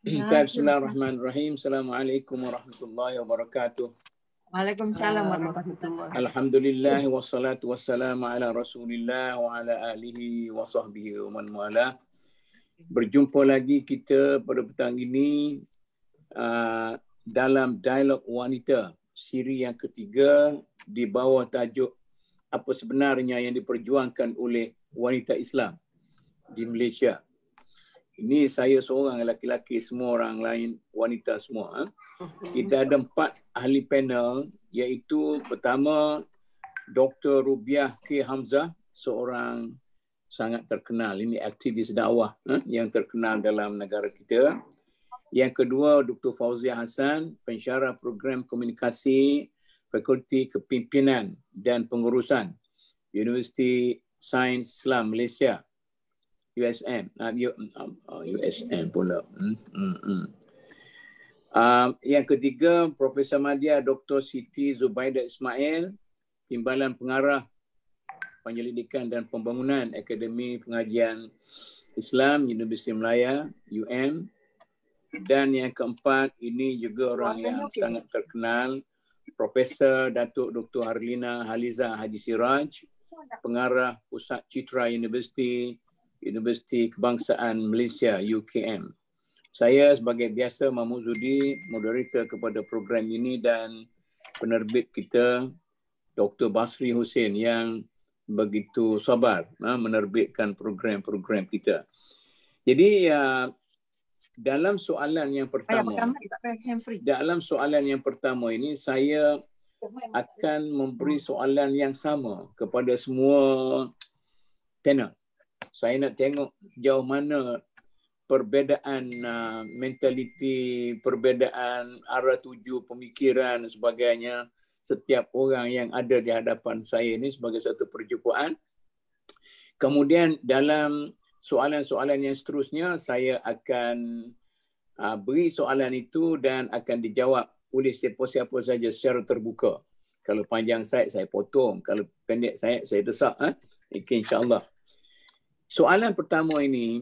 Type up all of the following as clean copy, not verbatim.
Bismillahirrahmanirrahim. Assalamualaikum warahmatullahi wabarakatuh. Waalaikumsalam warahmatullahi wabarakatuh. Alhamdulillah wassalatu wassalamu ala Rasulillah wa ala alihi wa sahbihi wa man wala. Berjumpa lagi kita pada petang ini dalam Dialog Wanita siri yang ketiga di bawah tajuk apa sebenarnya yang diperjuangkan oleh wanita Islam di Malaysia. Ini saya seorang lelaki-lelaki, semua orang lain wanita semua. Kita ada 4 ahli panel, iaitu pertama Dr. Rubiah K. Hamzah, seorang sangat terkenal. Ini aktivis dakwah yang terkenal dalam negara kita. Yang kedua Dr. Fauziah Hassan, pensyarah program komunikasi Fakulti Kepimpinan dan Pengurusan Universiti Sains Islam Malaysia. USM pula. Yang ketiga, Profesor Madya Dr. Siti Zubaidah Ismail, Timbalan Pengarah Penyelidikan dan Pembangunan Akademi Pengajian Islam Universiti Melaya, UM. Dan yang keempat, ini juga orang yang sangat terkenal, Profesor Datuk Dr. Harlina Haliza Haji Siraj, Pengarah Pusat Citra Universiti Kebangsaan Malaysia UKM. Saya sebagai biasa Mahmud Zudi, moderator kepada program ini, dan penerbit kita Dr. Basri Hussein yang begitu sabar menerbitkan program-program kita. Jadi dalam soalan yang pertama, ini saya akan memberi soalan yang sama kepada semua panel. Saya nak tengok jauh mana perbezaan mentaliti, perbezaan arah tuju pemikiran dan sebagainya setiap orang yang ada di hadapan saya ini sebagai satu perjumpaan. Kemudian dalam soalan-soalan yang seterusnya saya akan beri soalan itu dan akan dijawab oleh siapa-siapa saja secara terbuka. Kalau panjang saya potong, kalau pendek saya desak. Okay, insya-Allah. Soalan pertama ini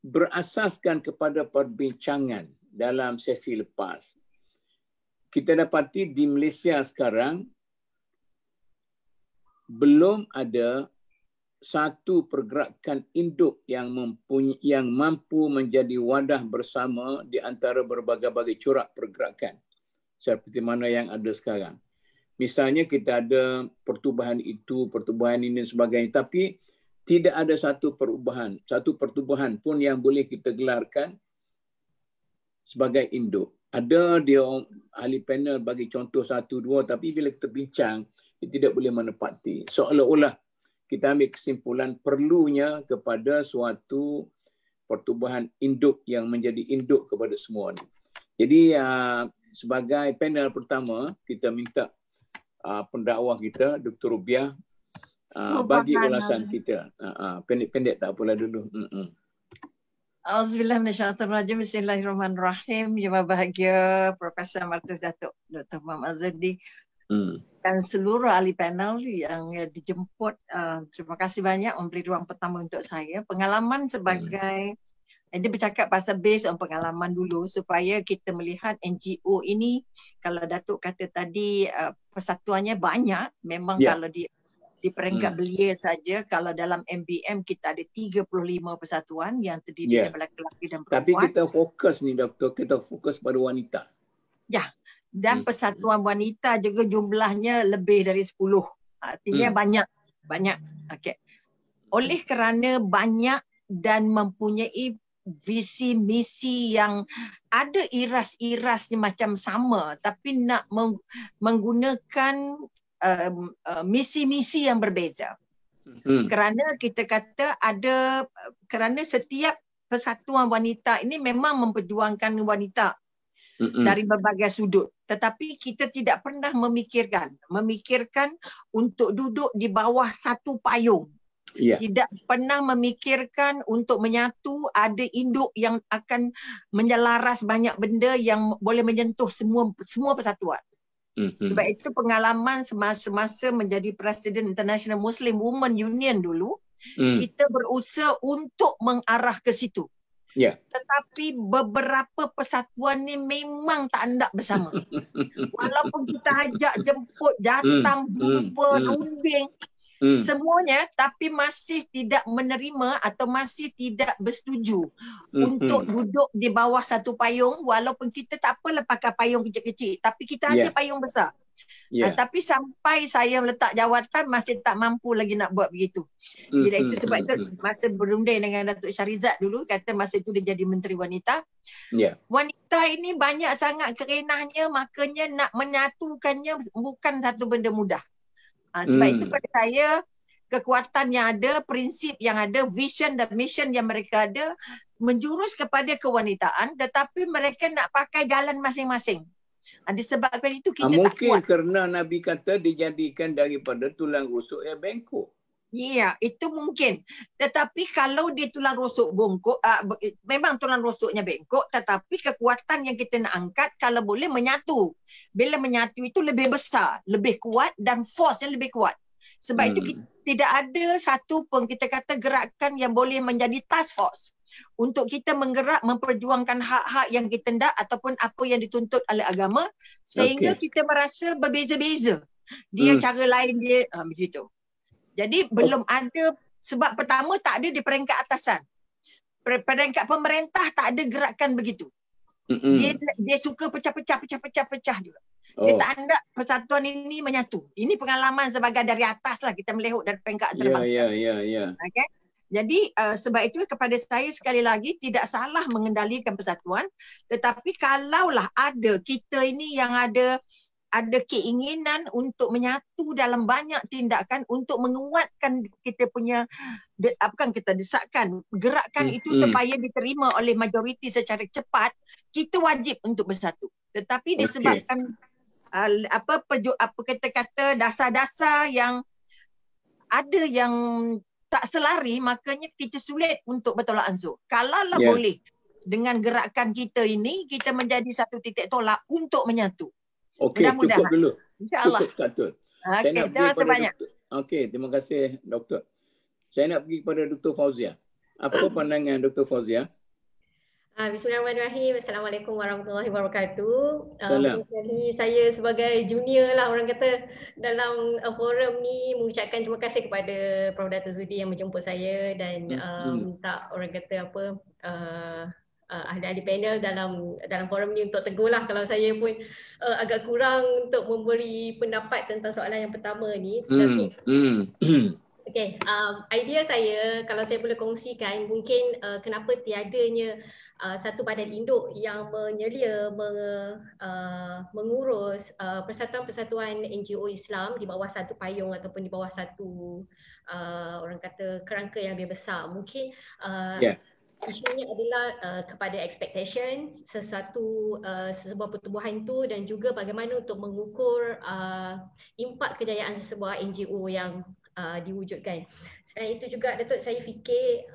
berasaskan kepada perbincangan dalam sesi lepas. Kita dapati di Malaysia sekarang belum ada satu pergerakan induk yang mampu menjadi wadah bersama di antara berbagai-bagai corak pergerakan seperti mana yang ada sekarang. Misalnya kita ada pertubuhan itu, pertubuhan ini dan sebagainya, tapi tidak ada satu pertubuhan pun yang boleh kita gelarkan sebagai induk. Ada dia ahli panel bagi contoh 1, 2, tapi bila kita bincang, dia tidak boleh menepati. Seolah-olah kita ambil kesimpulan perlunya kepada suatu pertubuhan induk yang menjadi induk kepada semua ini. Jadi sebagai panel pertama, kita minta pendakwah kita Dr. Rubiah bagi ulasan kita. Pendek-pendek tak apalah dulu. Auzubillah minasyaitonirrajim. Bismillahirrahmanirrahim. Yang berbahagia Profesor Martus Datuk Dr. Muhammad Zudi dan seluruh ahli panel yang dijemput. Terima kasih banyak memberi ruang pertama untuk saya. Pengalaman sebagai dia bercakap pasal based on pengalaman dulu supaya kita melihat NGO ini, kalau Datuk kata tadi persatuannya banyak, memang kalau di peringkat belia saja, kalau dalam MBM kita ada 35 persatuan yang terdiri daripada lelaki dan perempuan. Tapi kita fokus ni doktor, kita fokus pada wanita. Ya, dan persatuan wanita juga jumlahnya lebih dari 10. Artinya banyak. Okey. Oleh kerana banyak dan mempunyai visi misi yang ada iras-irasnya macam sama, tapi nak menggunakan misi-misi yang berbeza. Kerana kita kata kerana setiap persatuan wanita ini memang memperjuangkan wanita dari berbagai sudut, tetapi kita tidak pernah memikirkan untuk duduk di bawah satu payung. Tidak pernah memikirkan untuk menyatu, ada induk yang akan menyelaras banyak benda yang boleh menyentuh semua persatuan. Sebab itu pengalaman semasa menjadi Presiden International Muslim Women Union dulu, kita berusaha untuk mengarah ke situ. Ya. Tetapi beberapa persatuan ni memang tak hendak bersama. Walaupun kita ajak, jemput, datang, jumpa, runding, semuanya, tapi masih tidak menerima atau masih tidak bersetuju untuk duduk di bawah satu payung, walaupun kita tak apalah pakai payung kecil-kecil, tapi kita ada payung besar. Tapi sampai saya meletak jawatan masih tak mampu lagi nak buat begitu. Bila itu sebab itu masa berunding dengan Datuk Syarizat dulu, kata masa itu dia jadi Menteri Wanita. Wanita ini banyak sangat kerenahnya, makanya nak menyatukannya bukan satu benda mudah. Sebab itu pada saya kekuatan yang ada, prinsip yang ada, vision dan mission yang mereka ada menjurus kepada kewanitaan, tetapi mereka nak pakai jalan masing-masing. Disebabkan itu kita tak kuat. Mungkin kerana Nabi kata dijadikan daripada tulang rusuk yang bengkok. Ya, itu mungkin. Tetapi kalau dia tulang rusuk bongkok, memang tulang rusuknya bengkok, tetapi kekuatan yang kita nak angkat kalau boleh menyatu. Bila menyatu itu lebih besar, lebih kuat dan force yang lebih kuat. Sebab itu tidak ada satu pun kita kata gerakan yang boleh menjadi task force untuk kita menggerak memperjuangkan hak-hak yang kita hendak ataupun apa yang dituntut oleh agama, sehingga kita merasa berbeza-beza. Dia cara lain dia begitu. Jadi belum ada, sebab pertama tak ada di peringkat atasan. Peringkat pemerintah tak ada gerakan begitu. Dia suka pecah-pecah juga. Dia tak hendak persatuan ini menyatu. Ini pengalaman sebagai dari atas lah, kita melehut dari peringkat terbang. Okay? Jadi sebab itu kepada saya sekali lagi tidak salah mengendalikan persatuan, tetapi kalaulah ada kita ini yang ada keinginan untuk menyatu dalam banyak tindakan untuk menguatkan kita punya bukan kita desakkan gerakan itu supaya diterima oleh majoriti secara cepat, kita wajib untuk bersatu. Tetapi disebabkan apa kita kata dasar-dasar yang ada yang tak selari, makanya kita sulit untuk bertolak ansur. Kalaulah boleh dengan gerakan kita ini kita menjadi satu titik tolak untuk menyatu. Okey, cukup dulu. InsyaAllah. Cukup, Datuk. Okey, terima kasih banyak. Okey, terima kasih Doktor. Saya nak pergi kepada Dr. Fauzia. Apa pandangan Dr. Fauzia? Bismillahirrahmanirrahim. Assalamualaikum warahmatullahi wabarakatuh. Salam. Jadi saya sebagai junior lah orang kata dalam forum ni mengucapkan terima kasih kepada Prof. Dato' Zudi yang menjemput saya dan minta orang kata apa ahli-ahli panel dalam forum ni untuk tegur lah kalau saya pun agak kurang untuk memberi pendapat tentang soalan yang pertama ni. Okay, idea saya kalau saya boleh kongsikan mungkin kenapa tiadanya satu badan induk yang menyelia mengurus persatuan-persatuan NGO Islam di bawah satu payung ataupun di bawah satu orang kata kerangka yang lebih besar. Mungkin isunya adalah kepada expectation sesebuah pertubuhan itu dan juga bagaimana untuk mengukur impak kejayaan sesebuah NGO yang diwujudkan. Selain itu juga Datuk, saya fikir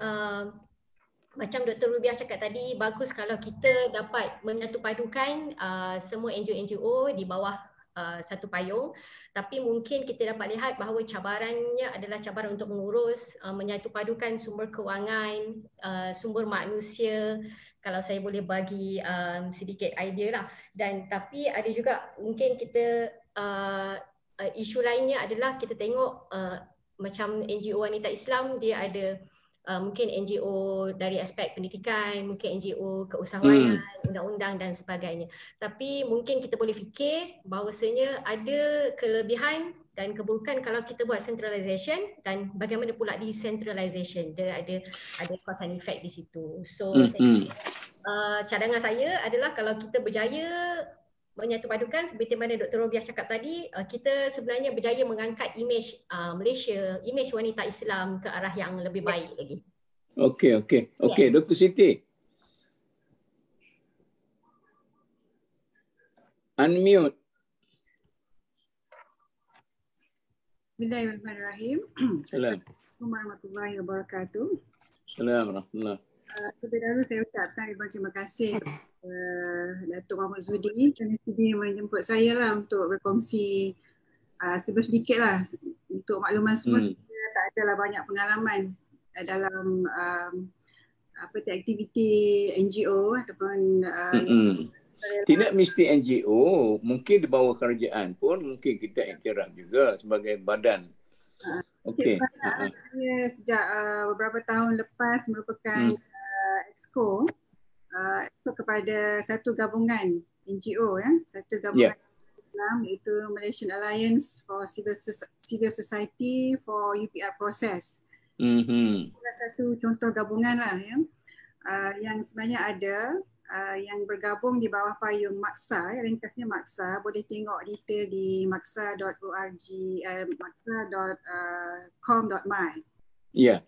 macam Dr. Rubiah cakap tadi, bagus kalau kita dapat menyatupadukan semua NGO di bawah satu payung, tapi mungkin kita dapat lihat bahawa cabarannya adalah cabaran untuk mengurus menyatupadukan sumber kewangan, sumber manusia, kalau saya boleh bagi sedikit idea lah. Dan tapi ada juga mungkin kita isu lainnya adalah kita tengok macam NGO Wanita Islam, dia ada mungkin NGO dari aspek pendidikan, mungkin NGO keusahawanan, undang-undang dan sebagainya. Tapi mungkin kita boleh fikir bahawasanya ada kelebihan dan keburukan kalau kita buat centralization dan bagaimana pula decentralization. Dia ada cause and effect di situ. So cadangan saya adalah kalau kita berjaya menyatupadukan seperti mana Dr. Robiah cakap tadi, kita sebenarnya berjaya mengangkat imej Malaysia, imej wanita Islam ke arah yang lebih baik lagi. Okey, Dr. Siti. Unmute. Bismillahirrahmanirrahim. Assalamualaikum warahmatullahi wabarakatuh. Assalamualaikum. Terlebih dahulu saya ucapkan terima kasih Datuk Mahmud Zudi kerana sudi menjemput saya lah untuk berkongsi sedikit lah untuk makluman semua. Saya tak adalah banyak pengalaman dalam aktiviti NGO ataupun tidak mesti NGO, mungkin di bawah kerajaan pun mungkin kita iktiraf juga sebagai badan. Okey. Saya sejak beberapa tahun lepas merupakan exco kepada satu gabungan NGO, satu gabungan Islam iaitu Malaysian Alliance for Civil Society for UPR Process. Satu contoh gabungan lah yang sebenarnya ada yang bergabung di bawah payung Maksa, ringkasnya Maksa. Boleh tengok detail di maksa.org, maksa.com.my. Ya.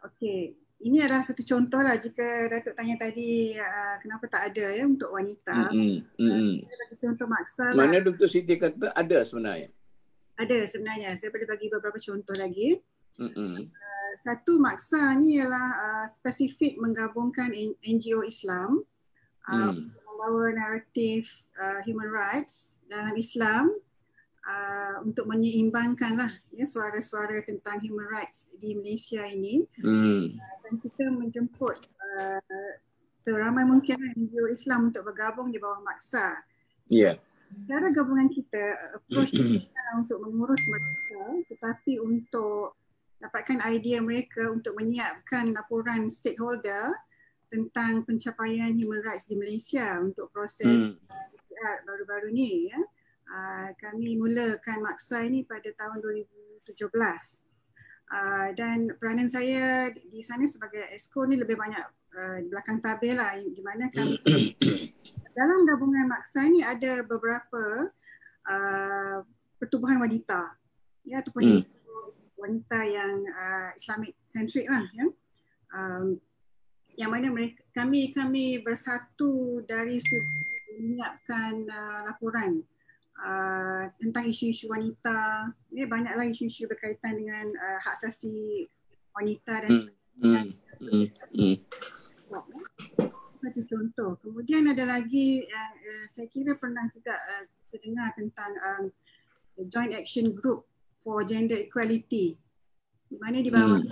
Okey. Ini adalah satu contoh lah jika Datuk tanya tadi kenapa tak ada untuk wanita. Satu contoh Maksa lah. Mana Dr. Siti kata ada sebenarnya? Ada sebenarnya. Saya boleh bagi beberapa contoh lagi. Satu Maksa ni ialah spesifik menggabungkan NGO Islam membawa naratif human rights dalam Islam untuk menyeimbangkanlah suara-suara tentang human rights di Malaysia ini. Dan kita menjemput seramai mungkin NGO Islam untuk bergabung di bawah Maksa. Cara gabungan kita approach kita untuk mengurus mereka, tetapi untuk dapatkan idea mereka untuk menyiapkan laporan stakeholder tentang pencapaian human rights di Malaysia untuk proses baru-baru ni. Kami mulakan Maksa ini pada tahun 2017. Dan peranan saya di sana sebagai exco ni lebih banyak di belakang tabir lah, di mana kami dalam gabungan Maksa ni ada beberapa pertubuhan wanita ataupun wanita yang Islamic centric lah yang mana kami bersatu dari menyiapkan laporan tentang isu-isu wanita. Banyaklah isu-isu berkaitan dengan hak asasi wanita dan sebagainya. Satu contoh. Kemudian ada lagi saya kira pernah juga kita dengar tentang Joint Action Group for Gender Equality, di mana di bawah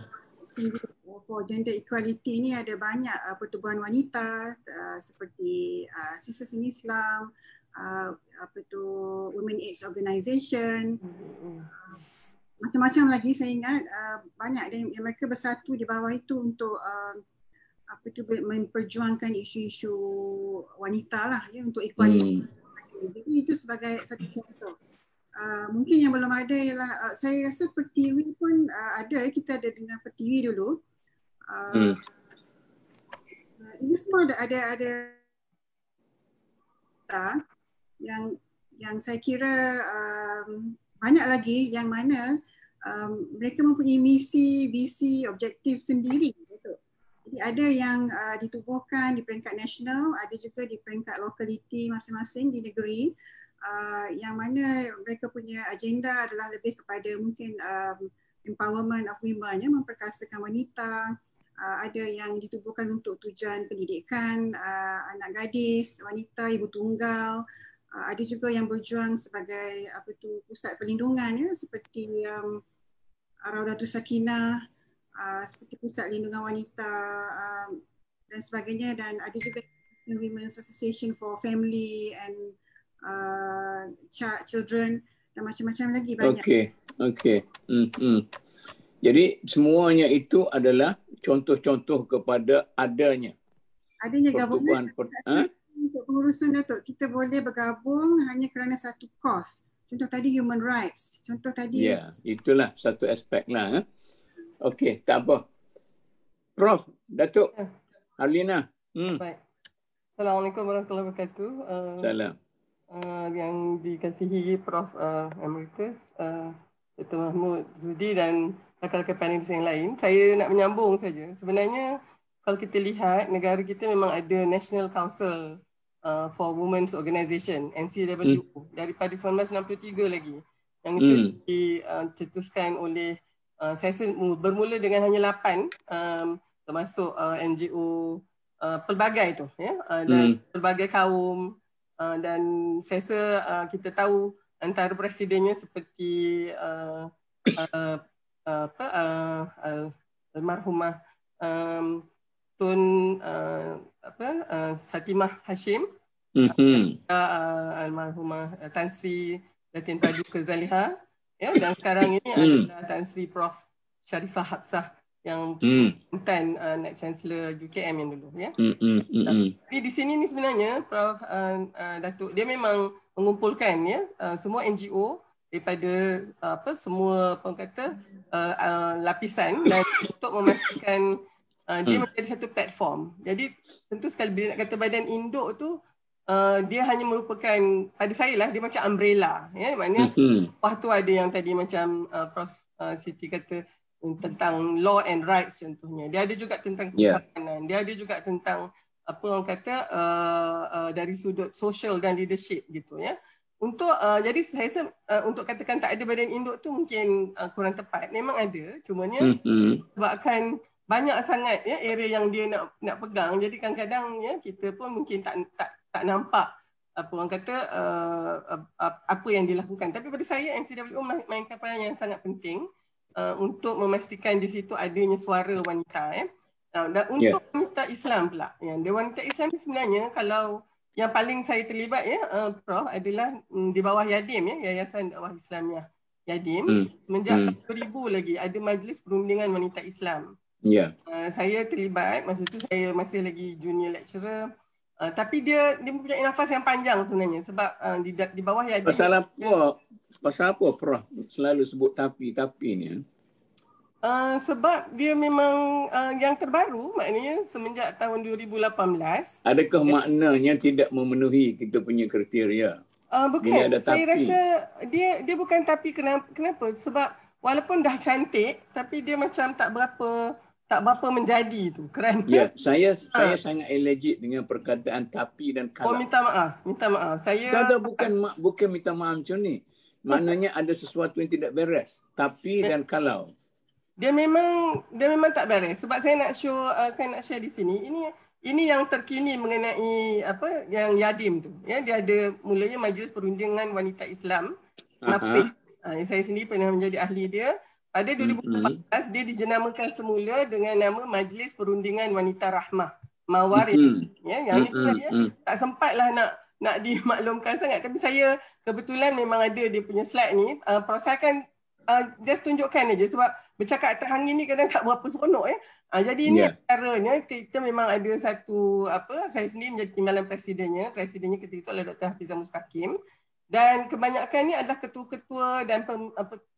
for Gender Equality ini ada banyak pertubuhan wanita seperti Sisters in Islam, Women AIDS Organisation, macam-macam lagi saya ingat. Banyak dan mereka bersatu di bawah itu untuk memperjuangkan isu-isu wanita lah untuk equality. Jadi itu sebagai satu contoh. Mungkin yang belum ada ialah saya rasa Pertiwi pun ada, kita ada dengar Pertiwi dulu. Ini semua ada yang saya kira banyak lagi yang mana mereka mempunyai misi, visi, objektif sendiri. Jadi ada yang ditubuhkan di peringkat nasional, ada juga di peringkat lokaliti masing-masing di negeri. Yang mana mereka punya agenda adalah lebih kepada mungkin empowerment of women, memperkasakan wanita. Ada yang ditubuhkan untuk tujuan pendidikan anak gadis, wanita, ibu tunggal. Ada juga yang berjuang sebagai pusat perlindungan seperti Raudatul Sakinah, seperti pusat lindungan wanita dan sebagainya. Dan ada juga Women's Association for Family and Children dan macam-macam lagi banyak. Okey. Jadi semuanya itu adalah contoh-contoh kepada adanya gabungan untuk pengurusan, Datuk. Kita boleh bergabung hanya kerana satu kos. Contoh tadi human rights. Contoh tadi. Ya, itulah satu aspek lah. Okey, tak apa. Prof, Datuk Arlina. Baik. Assalamualaikum warahmatullahi wabarakatuh. Salam. Yang dikasihi Prof Emeritus, Dr. Mahmud Zudi dan rakan-rakan panelis yang lain. Saya nak menyambung saja. Sebenarnya kalau kita lihat negara kita memang ada National Council for Women's Organisation, NCWO, daripada 1963 lagi. Yang itu dicetuskan oleh saya rasa bermula dengan hanya 8 termasuk NGO pelbagai tu dan pelbagai kaum, dan saya rasa kita tahu antara presidennya seperti almarhumah Tun Fatimah Hashim, almarhumah Tan Sri Datin Paduka Zaliha, ya, dan sekarang ini adalah Tan Sri Prof Sharifah Hafsah yang mantan Naib Chancellor UKM yang dulu, ya. Tapi di sini ni sebenarnya Prof Datuk, dia memang mengumpulkan, ya, semua NGO daripada semua lapisan, dan untuk memastikan dia menjadi satu platform. Jadi tentu sekali bila nak kata badan induk tu, dia hanya merupakan, pada saya lah, dia macam umbrella, ya, maknanya bawah tu ada yang tadi macam Prof Siti kata tentang law and rights contohnya. Dia ada juga tentang kebijakan, dia ada juga tentang apa orang kata dari sudut social dan leadership gitu, ya. Untuk jadi saya rasa untuk katakan tak ada badan induk tu mungkin kurang tepat. Memang ada, cumanya sebabkan banyak sangat, ya, area yang dia nak pegang, jadi kadang-kadang, ya, kita pun mungkin tak nampak apa orang kata apa yang dilakukan. Tapi pada saya NCWO mainkan peranan yang sangat penting untuk memastikan di situ adanya suara wanita, ya. Dan untuk wanita Islam pula, ya, wanita Islam ni sebenarnya kalau yang paling saya terlibat, ya, Prof, adalah di bawah Yadim, ya, Yayasan Dakwah Islamiah Yadim. Semenjak tahun 2000 lagi ada Majlis Perundingan Wanita Islam. Saya terlibat masa tu, saya masih lagi junior lecturer. Tapi dia mempunyai nafas yang panjang sebenarnya, sebab di bawah Yadim. Pasal apa Prof selalu sebut tapi ni? Sebab dia memang yang terbaru, maknanya semenjak tahun 2018. Adakah maknanya tidak memenuhi kita punya kriteria? Bukan, saya rasa dia bukan tapi. Kenapa? Sebab walaupun dah cantik, tapi dia macam tak berapa menjadi tu, kerana saya sangat allergic dengan perkataan tapi dan kalau. Minta maaf. Saya bukan minta maaf macam ni. Maknanya ada sesuatu yang tidak beres. Tapi dan kalau. Dia memang tak beres. Sebab saya nak share di sini. Ini yang terkini mengenai apa yang Yadim tu. Ya, dia ada mulanya Majlis Perundingan Wanita Islam. Saya sendiri pernah menjadi ahli dia. Pada 2014 dia dijenamakan semula dengan nama Majlis Perundingan Wanita Rahmah. Mawar. Ya, yang ini tak sempatlah nak dimaklumkan sangat, tapi saya kebetulan memang ada dia punya slide ni. Saya akan just tunjukkan aja sebab bercakap atas angin ni kadang tak berapa seronok, ya. Jadi ini caranya kita memang ada satu saya sendiri menjadi timbalan presidennya ketika itu adalah Dr. Hafizah Mustaqim, dan kebanyakan ni adalah ketua-ketua dan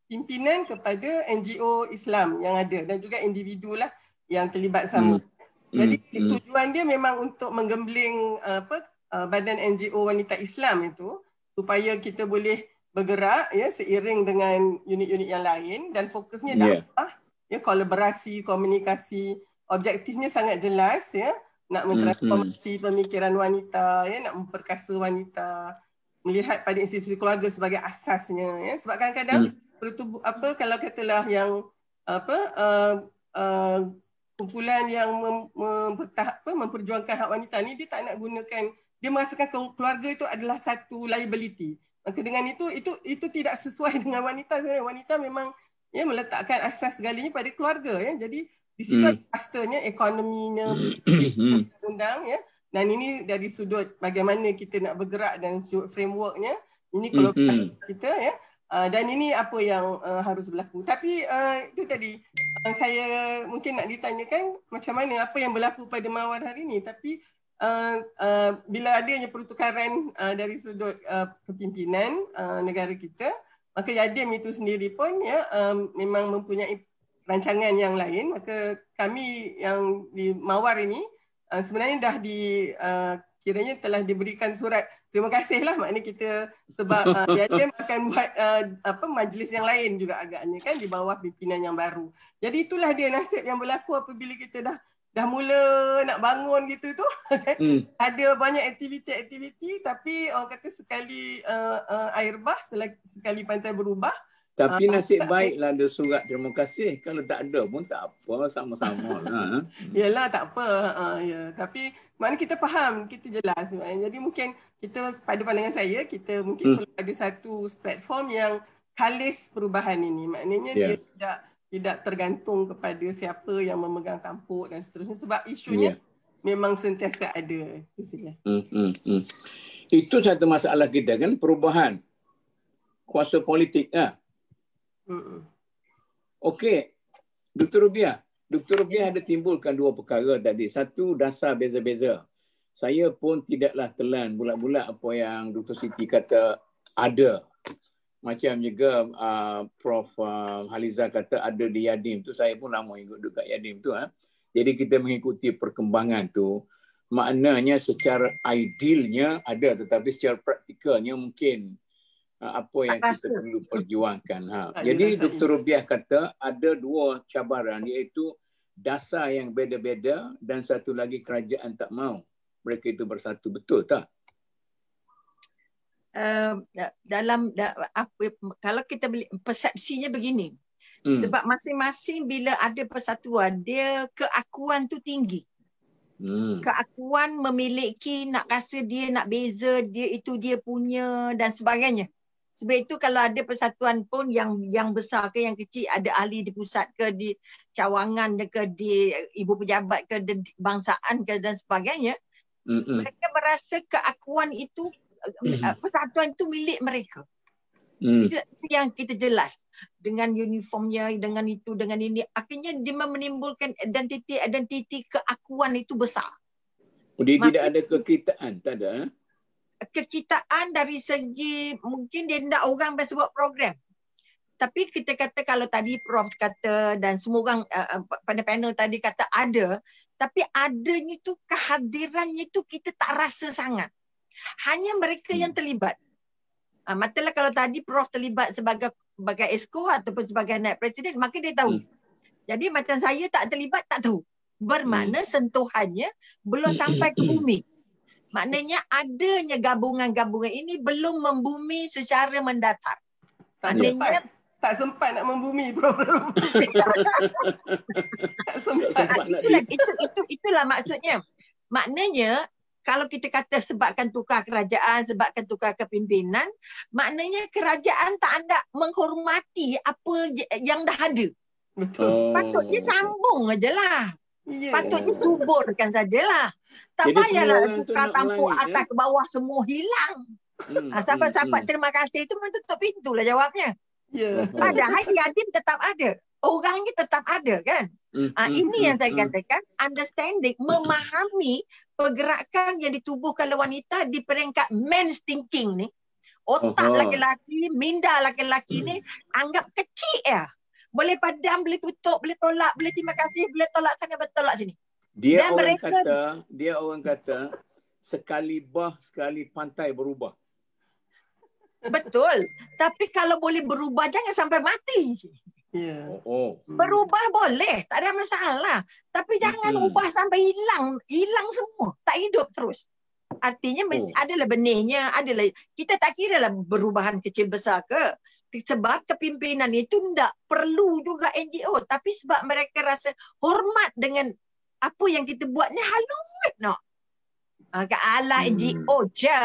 pimpinan kepada NGO Islam yang ada dan juga individu lah yang terlibat sama. Jadi tujuan dia memang untuk menggembling badan NGO wanita Islam itu supaya kita boleh bergerak, ya, seiring dengan unit-unit yang lain, dan fokusnya dakwah, ya, kolaborasi, komunikasi, objektifnya sangat jelas, ya, nak mentransformasi pemikiran wanita, ya, nak memperkasa wanita, melihat pada institusi keluarga sebagai asasnya, ya, sebab kadang-kadang kalau katalah yang kumpulan yang memperjuangkan hak wanita ni, dia tak nak gunakan, dia merasakan keluarga itu adalah satu liability. Maka dengan itu tidak sesuai dengan wanita. Sebenarnya wanita memang, ya, meletakkan asas segalanya pada keluarga, ya. Jadi di situ ada clusternya, ekonominya, undang, ya. Dan ini dari sudut bagaimana kita nak bergerak dan sudut frameworknya. Ini kalau kita, ya. Dan ini apa yang harus berlaku. Tapi itu tadi saya mungkin nak ditanyakan macam mana apa yang berlaku pada Mawar hari ini. Tapi bila adanya pertukaran dari sudut kepimpinan negara kita, maka Yadim itu sendiri pun, ya, memang mempunyai rancangan yang lain. Maka kami yang di Mawar ini sebenarnya dah kiranya telah diberikan surat terima kasih lah, maknanya kita sebab Yadim akan buat majlis yang lain juga agaknya, kan, di bawah pimpinan yang baru. Jadi itulah dia nasib yang berlaku apabila kita dah mula nak bangun gitu tu. Ada banyak aktiviti tapi orang kata sekali air bah, sekali pantai berubah. Tapi nasib baiklah ada surat terima kasih. Kalau tak ada pun tak apa, sama-sama lah. Yalah, tak apa. Ya. Tapi maknanya kita faham, kita jelas. Jadi mungkin kita, pada pandangan saya, kita mungkin perlu ada satu platform yang kalis perubahan ini. Maknanya dia tidak tergantung kepada siapa yang memegang tampuk dan seterusnya, sebab isunya memang sentiasa ada. Itu saja. Itu satu masalah kita kan, perubahan kuasa politik. Okey, Dr. Rubiah ada timbulkan dua perkara tadi. Satu, dasar beza-beza. Saya pun tidaklah telan bulat-bulat apa yang Dr. Siti kata ada. Macam juga Prof. Haliza kata ada di Yadim tu. Saya pun lama ikut dekat Yadim tu. Jadi kita mengikuti perkembangan tu. Maknanya secara idealnya ada, tetapi secara praktikalnya mungkin apa yang kita perlu perjuangkan. Jadi Dr. Rubiah kata ada dua cabaran, iaitu dasar yang beda-beda dan satu lagi kerajaan tak mau mereka itu bersatu. Betul tak? Kalau kita persepsinya begini, sebab masing-masing bila ada persatuan, dia keakuan tu tinggi. Keakuan memiliki, nak rasa dia nak beza, dia itu dia punya dan sebagainya. Sebab itu kalau ada persatuan pun yang besar ke yang kecil, ada ahli di pusat ke di cawangan ke di ibu pejabat ke di bangsaan ke dan sebagainya, mereka merasa keakuan itu, persatuan itu milik mereka. Itu yang kita jelas. Dengan uniformnya, dengan itu, dengan ini. Akhirnya dia menimbulkan identiti keakuan itu besar. Dia tidak ada kekitaan, tak ada? Kekitaan dari segi mungkin dia nak orang buat program. Tapi kita kata kalau tadi Prof kata dan semua orang pada panel tadi kata ada, tapi adanya tu kehadirannya tu kita tak rasa sangat. Hanya mereka yang terlibat. Matalah kalau tadi Prof terlibat sebagai esko ataupun sebagai naib presiden, maka dia tahu. Jadi macam saya tak terlibat, tak tahu. Bermakna sentuhannya belum sampai ke bumi. Maknanya adanya gabungan-gabungan ini belum membumi secara mendatar. Maknanya tak sempat nak membumi, Prof. Tak sempat. Itulah maksudnya. Maknanya kalau kita kata sebabkan tukar kerajaan, sebabkan tukar kepimpinan, maknanya kerajaan tak ada menghormati apa yang dah ada. Betul. Patutnya sambung ajalah. Patutnya suburkan sajalah. Tak payahlah tukar tampuk atas ke bawah semua hilang. Sahabat-sahabat terima kasih itu memang tutup pintu lah jawabnya. Padahal Yadim tetap ada. Orangnya tetap ada kan. Ini yang saya katakan, understanding, memahami pergerakan yang ditubuhkan oleh wanita di peringkat men's thinking ni. Otak laki-laki, minda laki-laki ni anggap kecil ya. Boleh padam, boleh tutup, boleh tolak, boleh terima kasih, boleh tolak sana, boleh tolak sini. Dia orang kata sekali bah, sekali pantai berubah. Betul. Tapi kalau boleh berubah jangan sampai mati. Berubah boleh, tak ada masalah. Tapi jangan ubah sampai hilang semua, tak hidup terus. Artinya adalah benihnya, adalah kita tak kira lah perubahan kecil besar ke. Sebab kepimpinan itu tidak perlu juga NGO, tapi sebab mereka rasa hormat dengan apa yang kita buat ni halut nak. Ke ala NGO je.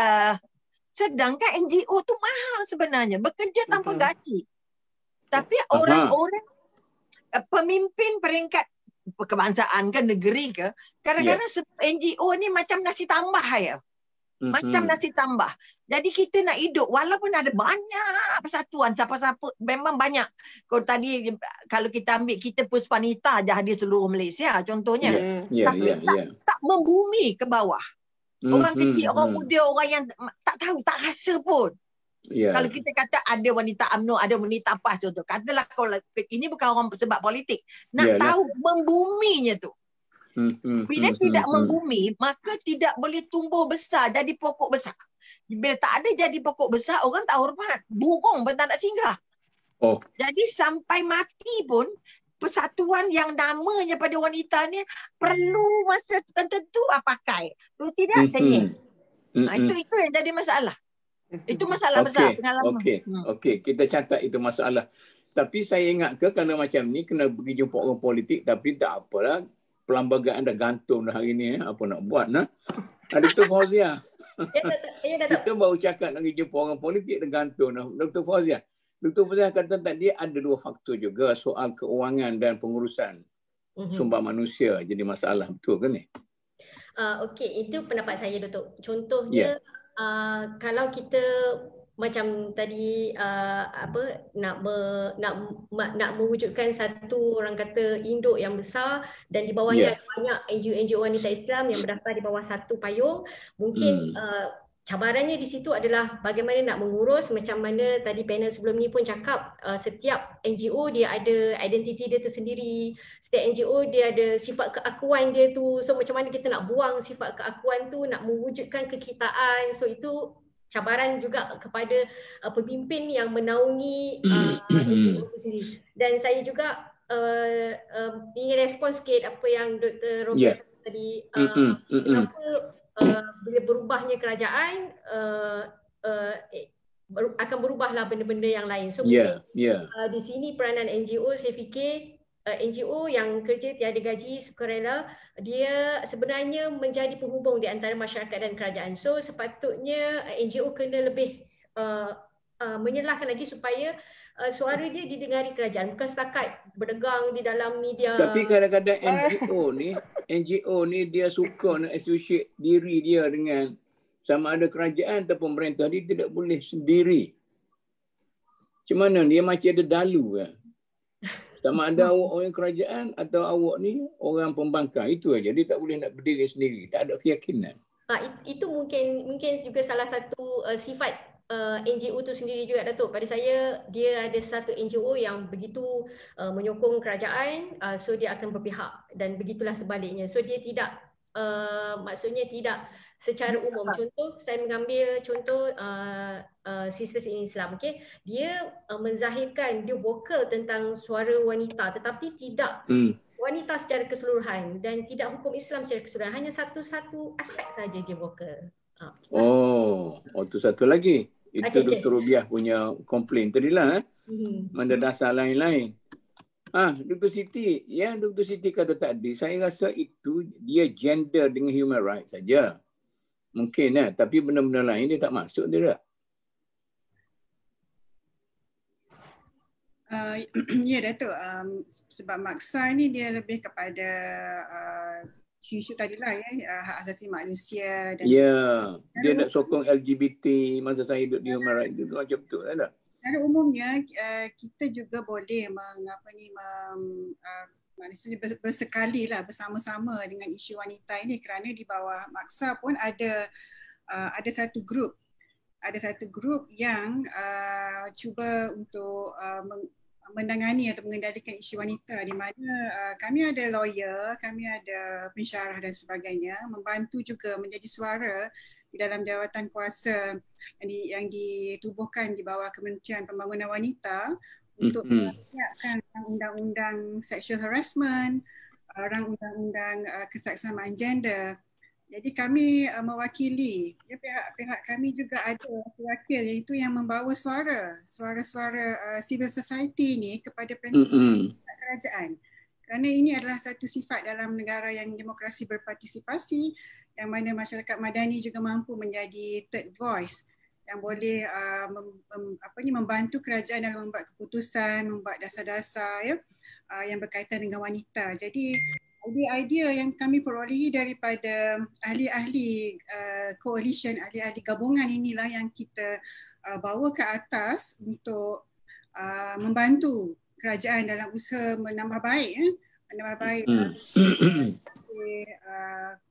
Sedangkan NGO tu mahal sebenarnya, bekerja tanpa gaji. Tapi orang-orang pemimpin peringkat kebangsaan ke negeri ke, kadang-kadang NGO ni macam nasi tambah ya. Macam nasi tambah. Jadi kita nak hidup walaupun ada banyak persatuan, siapa-siapa memang banyak. Kalau kita ambil kita Puspanita je hadir seluruh Malaysia contohnya. Tapi tak membumi ke bawah. Orang kecil, orang muda, orang yang tak tahu, tak rasa pun. Kalau kita kata ada wanita UMNO, ada wanita PAS contoh. Katalah kalau ini bukan orang sebab politik. Nak tahu membuminya tu. Bila tidak membumi, maka tidak boleh tumbuh besar, jadi pokok besar. Bila tak ada jadi pokok besar, orang tak hormat. Burung pun tak nak singgah. Jadi sampai mati pun, persatuan yang namanya pada wanita ni perlu masa tertentu pakai. Kalau tidak, tengok. Itu yang jadi masalah. Itu masalah besar pengalaman. Okey, kita catat itu masalah. Tapi saya ingat kalau macam ni kena pergi jumpa orang politik, tapi tak apalah. Perlembagaan dah gantung dah hari ni, apa nak buat nah. Dr. Fauzia. Kita baru cakap nak pergi jumpa orang politik dah gantung dah. Dr. Fauzia, Dr. Fuzaiah kata tadi ada dua faktor juga, soal keuangan dan pengurusan sumber manusia jadi masalah, betul ke ni? Okey, itu pendapat saya, Datuk. Contohnya kalau kita macam tadi nak mewujudkan satu orang kata induk yang besar dan di bawahnya ada banyak NGO wanita Islam yang berdaftar di bawah satu payung, mungkin cabarannya di situ adalah bagaimana nak mengurus, macam mana tadi panel sebelum ni pun cakap, setiap NGO dia ada identiti dia tersendiri, setiap NGO dia ada sifat keakuan dia tu, so macam mana kita nak buang sifat keakuan tu, nak mewujudkan kekitaan, so itu cabaran juga kepada pemimpin yang menaungi NGO itu sendiri. Dan saya juga ingin respon sikit apa yang Dr. Robert sebut tadi, kenapa bila berubahnya kerajaan akan berubahlah benda-benda yang lain. So mungkin di sini peranan NGO, saya fikir NGO yang kerja tiada gaji sukarela, dia sebenarnya menjadi penghubung di antara masyarakat dan kerajaan. So sepatutnya NGO kena lebih menyelahkan lagi supaya suara dia didengari kerajaan, bukan setakat berdegang di dalam media. Tapi kadang-kadang NGO ni dia suka nak associate diri dia dengan sama ada kerajaan atau pemerintah. Dia tidak boleh sendiri. Macam mana? Dia macam ada dalu kan? Sama ada awak orang kerajaan atau awak ni orang pembangkang. Itu aja. Dia tak boleh nak berdiri sendiri. Tak ada keyakinan. Itu mungkin juga salah satu sifat NGO tu sendiri juga, Datuk. Pada saya, dia ada satu NGO yang begitu menyokong kerajaan, so dia akan berpihak, dan begitulah sebaliknya. So dia tidak, maksudnya tidak secara umum. Contoh, saya mengambil contoh Sisters in Islam, okay? Dia menzahirkan, dia vokal tentang suara wanita, tetapi tidak wanita secara keseluruhan dan tidak hukum Islam secara keseluruhan. Hanya satu aspek saja dia vokal. Itu satu lagi. Itu Dr. Rubiah punya komplain tadilah. Mana dasar lain-lain. Dr. Siti, yang Dr. Siti kata tadi, saya rasa itu dia gender dengan human rights saja. Mungkin tapi benda-benda lain dia tak masuk dia tak? Ya, Datuk. Sebab maksa ni dia lebih kepada isu tadilah hak asasi manusia dan dia nak sokong LGBT masa saya hidup di human rights itu macam betul tak? Secara umumnya kita juga boleh maksudnya bersekali lah bersama-sama dengan isu wanita ini, kerana di bawah maksa pun ada satu grup yang cuba untuk menangani atau mengendalikan isu wanita, di mana kami ada lawyer, kami ada pensyarah dan sebagainya, membantu juga menjadi suara di dalam jawatan kuasa yang ditubuhkan di bawah Kementerian Pembangunan Wanita untuk menyiapkan undang-undang sexual harassment, undang-undang kesaksamaan gender. Jadi kami mewakili, pihak kami juga ada wakil, iaitu yang membawa suara-suara civil society ni kepada kerajaan. Kerana ini adalah satu sifat dalam negara yang demokrasi berpartisipasi, yang mana masyarakat madani juga mampu menjadi third voice yang boleh membantu kerajaan dalam membuat keputusan, membuat dasar-dasar yang berkaitan dengan wanita. Jadi idea yang kami perolehi daripada ahli-ahli coalition, ahli-ahli gabungan inilah yang kita bawa ke atas untuk membantu kerajaan dalam usaha menambah baik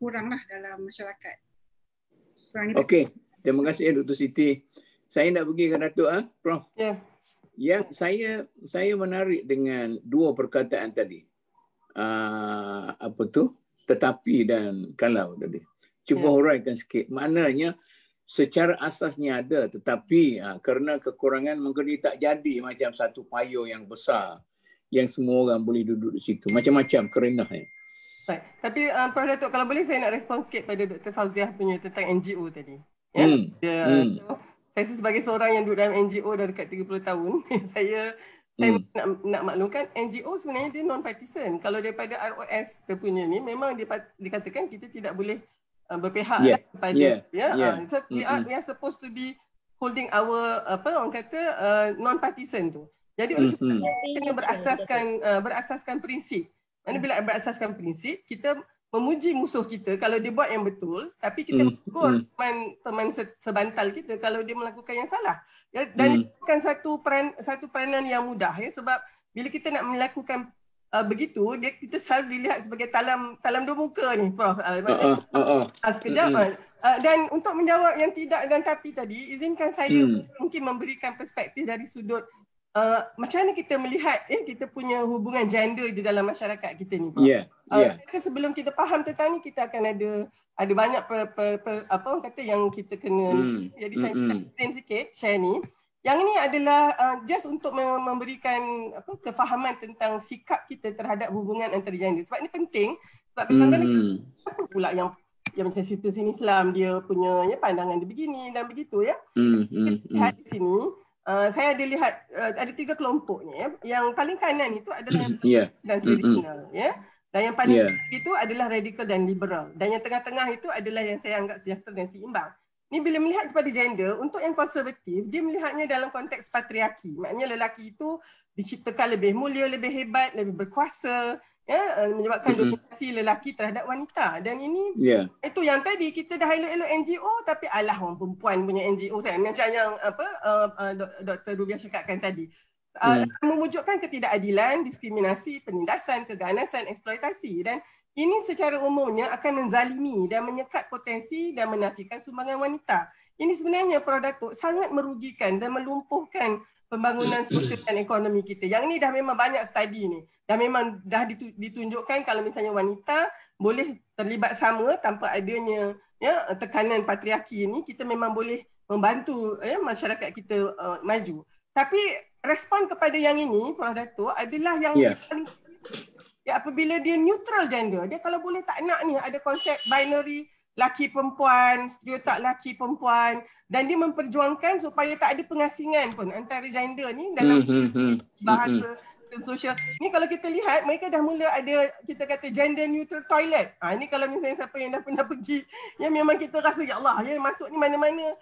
kuranglah dalam masyarakat. Okey, terima kasih Dr. Siti. Saya nak pergi ke Datuk Prof. Yang saya menarik dengan dua perkataan tadi. Tetapi dan kalau tadi. Cuba huraikan sikit. Maknanya secara asasnya ada, tetapi kerana kekurangan mungkin dia tak jadi macam satu payung yang besar yang semua orang boleh duduk di situ. Macam-macam kerenahnya. Baik. Tapi Prof. Datuk, kalau boleh saya nak respon sikit pada Dr. Fauziah punya tentang NGO tadi. Saya sebagai seorang yang duduk dalam NGO dah dekat 30 tahun, saya nak maklumkan NGO sebenarnya dia non-partisan. Kalau daripada ROS terpunya ni memang dikatakan kita tidak boleh berpihak kepada So we are supposed to be holding our orang kata non partisan tu. Jadi oleh sebab itu kena berasaskan prinsip. Mana bila berasaskan prinsip, kita memuji musuh kita kalau dia buat yang betul, tapi kita menegur teman sebantal kita kalau dia melakukan yang salah. Ya, dan itu bukan satu peranan yang mudah ya, sebab bila kita nak melakukan begitu, kita selalu dilihat sebagai talam dua muka ni, Prof. Sekejap. Dan untuk menjawab yang tidak dan tapi tadi, izinkan saya mungkin memberikan perspektif dari sudut macam mana kita melihat kita punya hubungan gender di dalam masyarakat kita ni, Prof. Sebelum kita faham tentang ni, kita akan ada banyak apa orang kata yang kita kena jadi saya explain sikit share ni. Yang ini adalah just untuk memberikan kefahaman tentang sikap kita terhadap hubungan antara gender. Sebab ini penting, sebab kadang-kadang apa pula yang macam Sisters Islam dia punya pandangan dia begini dan begitu ya. Kita lihat di sini, saya ada lihat ada 3 kelompok ni ya. Yang paling kanan itu adalah yang dan tradisional ya. Dan yang paling itu adalah radikal dan liberal. Dan yang tengah-tengah itu adalah yang saya anggap sejahtera dan seimbang. Ni bila melihat kepada gender, untuk yang konservatif, dia melihatnya dalam konteks patriarki. Maknanya lelaki itu diciptakan lebih mulia, lebih hebat, lebih berkuasa, ya, menyebabkan dominasi lelaki terhadap wanita. Dan ini itu yang tadi kita dah elok-elok NGO, tapi alah orang perempuan punya NGO saya. Macam yang Dr. Rubiah cakapkan tadi. Mewujudkan ketidakadilan, diskriminasi, penindasan, keganasan, eksploitasi. Dan ini secara umumnya akan menzalimi dan menyekat potensi dan menafikan sumbangan wanita. Ini sebenarnya Prof. Datuk sangat merugikan dan melumpuhkan pembangunan sosial dan ekonomi kita. Yang ini dah memang banyak studi ni. Dah memang dah ditunjukkan kalau misalnya wanita boleh terlibat sama tanpa adanya tekanan patriarki ini, kita memang boleh membantu masyarakat kita maju. Tapi respon kepada yang ini, Prof. Datuk, adalah yang apabila dia neutral gender, dia kalau boleh tak nak ni ada konsep binary laki perempuan, stereotip laki perempuan, dan dia memperjuangkan supaya tak ada pengasingan pun antara gender ni dalam bahasa sosial. Ni kalau kita lihat, mereka dah mula ada kita kata gender neutral toilet. Ni kalau misalnya siapa yang dah pernah pergi, ya memang kita rasa ya Allah, ya masuk ni mana-mana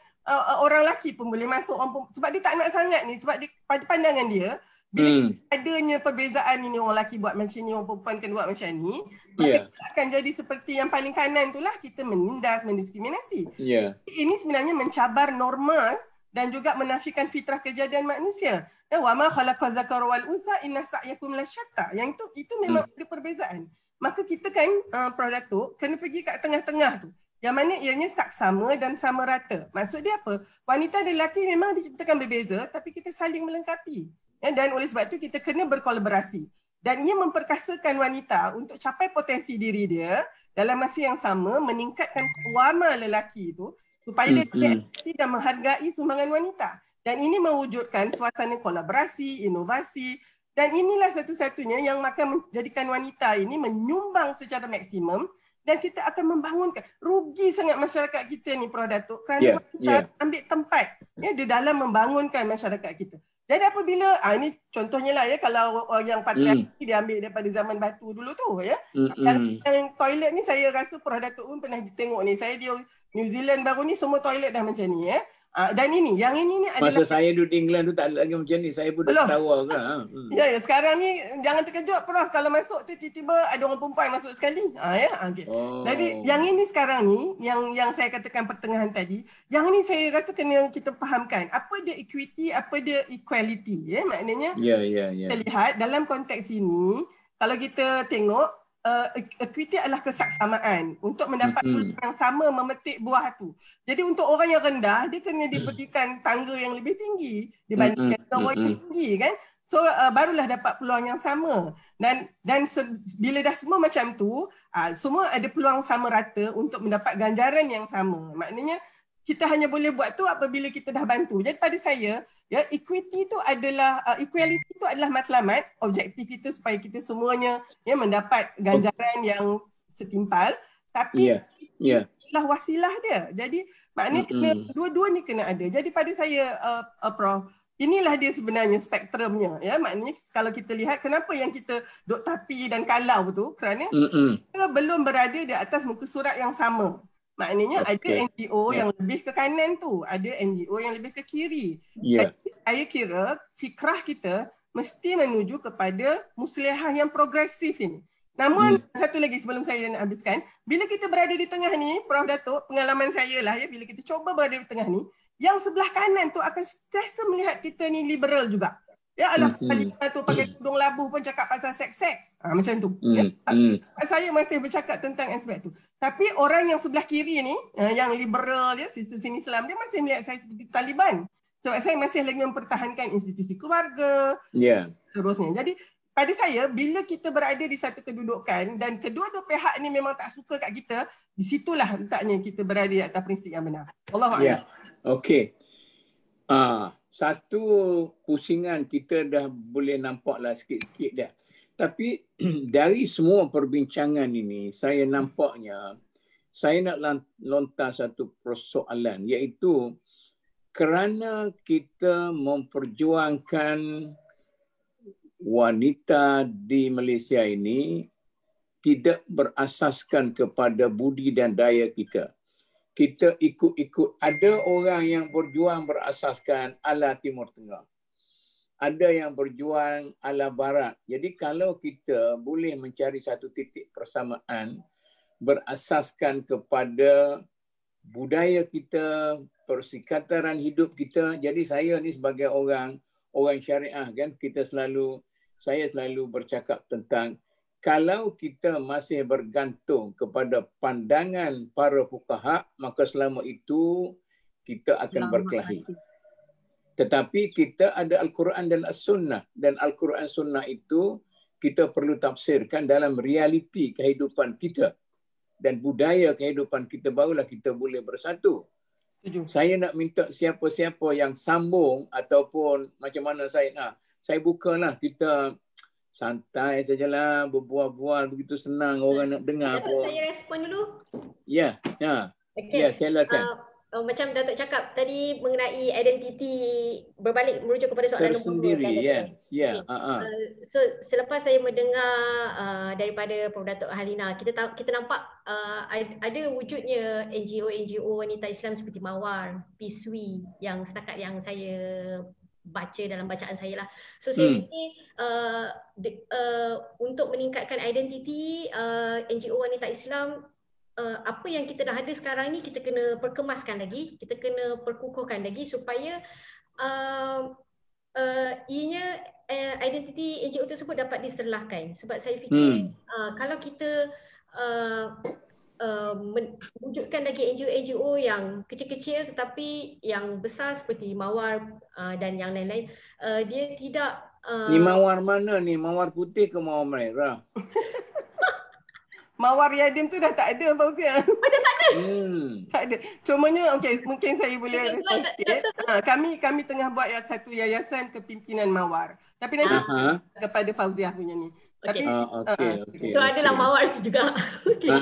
orang lelaki pun boleh masuk, sebab dia tak nak sangat ni, sebab dia, pada pandangan dia bila adanya perbezaan ini, orang lelaki buat macam ni, orang perempuan kena buat macam ni, maka akan jadi seperti yang paling kanan itulah, kita menindas, mendiskriminasi. Ini sebenarnya mencabar norma dan juga menafikan fitrah kejadian manusia. Wa ma khalaqal dzakara wal untha inna sa'yakum lasyatta. Yang itu memang ada perbezaan. Maka kita kan Prof. Datuk kena pergi kat tengah-tengah tu. Yang mana ianya saksama dan sama rata. Maksud dia apa? Wanita dan lelaki memang diciptakan berbeza, tapi kita saling melengkapi. Dan oleh sebab itu kita kena berkolaborasi. Dan ia memperkasakan wanita untuk capai potensi diri dia dalam masa yang sama meningkatkan wama lelaki itu supaya dia terhati dan menghargai sumbangan wanita. Dan ini mewujudkan suasana kolaborasi, inovasi, dan inilah satu-satunya yang akan menjadikan wanita ini menyumbang secara maksimum, dan kita akan membangunkan. Rugi sangat masyarakat kita ni, Prof. Datuk, kerana kita ambil tempat di dalam membangunkan masyarakat kita. Jadi apabila, ini contohnya lah ya, kalau yang patriarki dia ambil daripada zaman batu dulu tu ya. Yang toilet ni saya rasa Prof. Datuk pun pernah tengok ni. Saya di New Zealand baru ni semua toilet dah macam ni ya. Dan yang ini ni adalah masa saya duduk di England tu tak ada lagi macam ni. Saya pun dah ketawa ke. Ya, sekarang ni jangan terkejut Prof, kalau masuk tu tiba-tiba ada orang perempuan masuk sekali. Okay. Jadi yang ini sekarang ni yang saya katakan pertengahan tadi, yang ni saya rasa kena kita fahamkan apa dia equity, apa dia equality ya. Maknanya kita lihat dalam konteks ini, kalau kita tengok equity adalah kesaksamaan untuk mendapat peluang yang sama memetik buah tu. Jadi untuk orang yang rendah, dia kena diberikan tangga yang lebih tinggi dibandingkan orang yang tinggi kan. So barulah dapat peluang yang sama. Dan bila dah semua macam tu, semua ada peluang sama rata untuk mendapat ganjaran yang sama. Maknanya kita hanya boleh buat tu apabila kita dah bantu. Jadi pada saya, ya, equity tu adalah equality tu adalah matlamat, objektif kita supaya kita semuanya mendapat ganjaran yang setimpal, tapi itulah wasilah dia. Jadi maknanya dua-dua ni kena ada. Jadi pada saya Prof, inilah dia sebenarnya spektrumnya ya. Maknanya kalau kita lihat kenapa yang kita duk tapi dan kalau tu, kerana kita belum berada di atas muka surat yang sama. Maknanya ada NGO yang lebih ke kanan tu, ada NGO yang lebih ke kiri. Yeah. Jadi, saya kira fikrah kita mesti menuju kepada muslihah yang progresif ini. Namun satu lagi sebelum saya nak habiskan, bila kita berada di tengah ni, Prof Datuk, pengalaman saya lah ya, bila kita cuba berada di tengah ni, yang sebelah kanan tu akan sentiasa melihat kita ni liberal juga. Ya Allah, tu pakai tudung labuh pun cakap pasal seks-seks. Macam tu. Saya masih bercakap tentang aspek tu. Tapi orang yang sebelah kiri ni, yang liberal, ya, sistem sini Islam, dia masih melihat saya seperti Taliban. Sebab saya masih lagi mempertahankan institusi keluarga, seterusnya. Jadi pada saya, bila kita berada di satu kedudukan dan kedua-dua pihak ni memang tak suka kat kita, di situlah letaknya kita berada di atas prinsip yang benar. Allahuakbar. Okey. Satu pusingan kita dah boleh nampaklah sikit-sikit dah. Tapi dari semua perbincangan ini, saya nampaknya saya nak lontar satu persoalan, iaitu kerana kita memperjuangkan wanita di Malaysia ini tidak berasaskan kepada budi dan daya kita. Kita ikut-ikut. Ada orang yang berjuang berasaskan ala Timur Tengah. Ada yang berjuang ala Barat. Jadi kalau kita boleh mencari satu titik persamaan berasaskan kepada budaya kita, persekitaran hidup kita. Jadi saya ni sebagai orang syariah kan, saya selalu bercakap tentang kalau kita masih bergantung kepada pandangan para fuqaha, maka selama itu kita akan berkelahi. Tetapi kita ada Al-Quran dan As-Sunnah, dan Al-Quran Sunnah itu kita perlu tafsirkan dalam realiti kehidupan kita dan budaya kehidupan kita, barulah kita boleh bersatu. Saya nak minta siapa-siapa yang sambung ataupun macam mana saya bukalah, kita santai sajalah, berbual-bual begitu senang, orang nak dengar. Datuk, saya respon dulu. Ya, okay. Ya, silakan. Macam Datuk cakap tadi mengenai identiti, berbalik merujuk kepada soalan tersendiri, yes. Yeah. So selepas saya mendengar daripada Prof Datuk Halina, kita nampak ada wujudnya NGO wanita Islam seperti Mawar, PISWI yang setakat yang saya baca dalam bacaan saya lah. So saya fikir untuk meningkatkan identiti NGO wanita Islam, apa yang kita dah ada sekarang ni kita kena perkemaskan lagi, kita kena perkukuhkan lagi supaya ianya identiti NGO tersebut dapat diserlahkan. Sebab saya fikir kalau kita wujudkan lagi NGO yang kecil-kecil tetapi yang besar seperti Mawar dan yang lain-lain, dia tidak ni Mawar mana ni? Mawar putih ke Mawar merah? Mawar Yadim tu dah tak ada, Pak Ustaz. Dah tak ada? Tak ada. Cumanya, mungkin saya boleh respon sikit. Kami tengah buat satu yayasan kepimpinan Mawar. Tapi nanti kepada Fauziah punya ni. Okay. Okay. So adalah Mawar tu juga.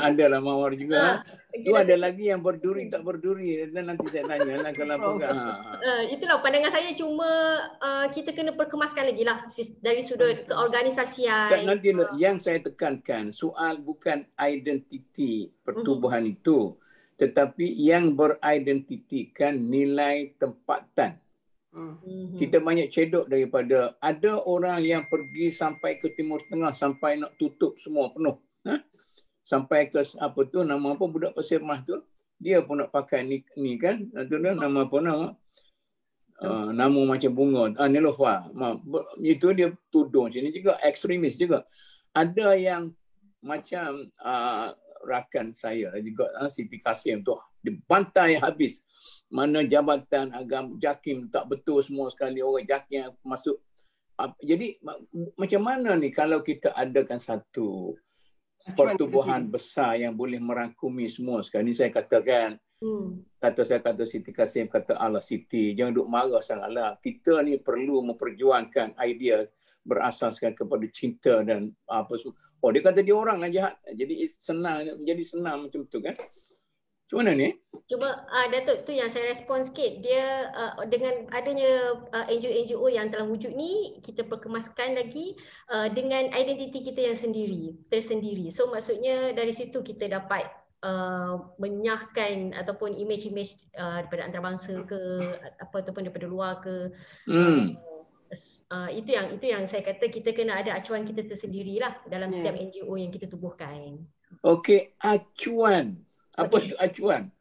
Adalah Mawar juga. Tu ada lagi yang berduri tak berduri. Dan nanti saya tanya lah kalau itulah pandangan saya, cuma kita kena perkemaskan lagi lah dari sudut keorganisasian. Nanti yang saya tekankan, soal bukan identiti pertubuhan itu, tetapi yang beridentitikan nilai tempatan. Kita banyak cedok daripada ada orang yang pergi sampai ke Timur Tengah sampai nak tutup semua penuh. Sampai ke apa tu, nama apa budak Pasir Mas tu, dia pun nak pakai ni kan, tu nama apa nama? Nama macam bunga, Nilofa. Itu dia tudung sini juga, ekstremis juga. Ada yang macam rakan saya juga, Siti Kasim tu, dibantai habis. Mana jabatan agama JAKIM tak betul semua sekali, orang JAKIM masuk. Jadi macam mana ni kalau kita adakan satu pertubuhan besar yang boleh merangkumi semua sekali. Ni saya katakan, kata Siti Kasim, kata Allah Siti, jangan duk marah sangatlah. Kita ni perlu memperjuangkan idea berasaskan kepada cinta dan apa semua. Oh, dia kata dia orang yang jahat. Jadi senang macam tu kan. Macam mana ni? Cuma Datuk, tu yang saya respon sikit. Dia dengan adanya NGO yang telah wujud ni, kita perkemaskan lagi dengan identiti kita yang tersendiri. So maksudnya dari situ kita dapat menyahkan ataupun imej-imej daripada antarabangsa ke ataupun daripada luar ke. Itu yang saya kata kita kena ada acuan kita tersendirilah dalam setiap NGO yang kita tubuhkan. Okey, acuan. Apa tu acuan?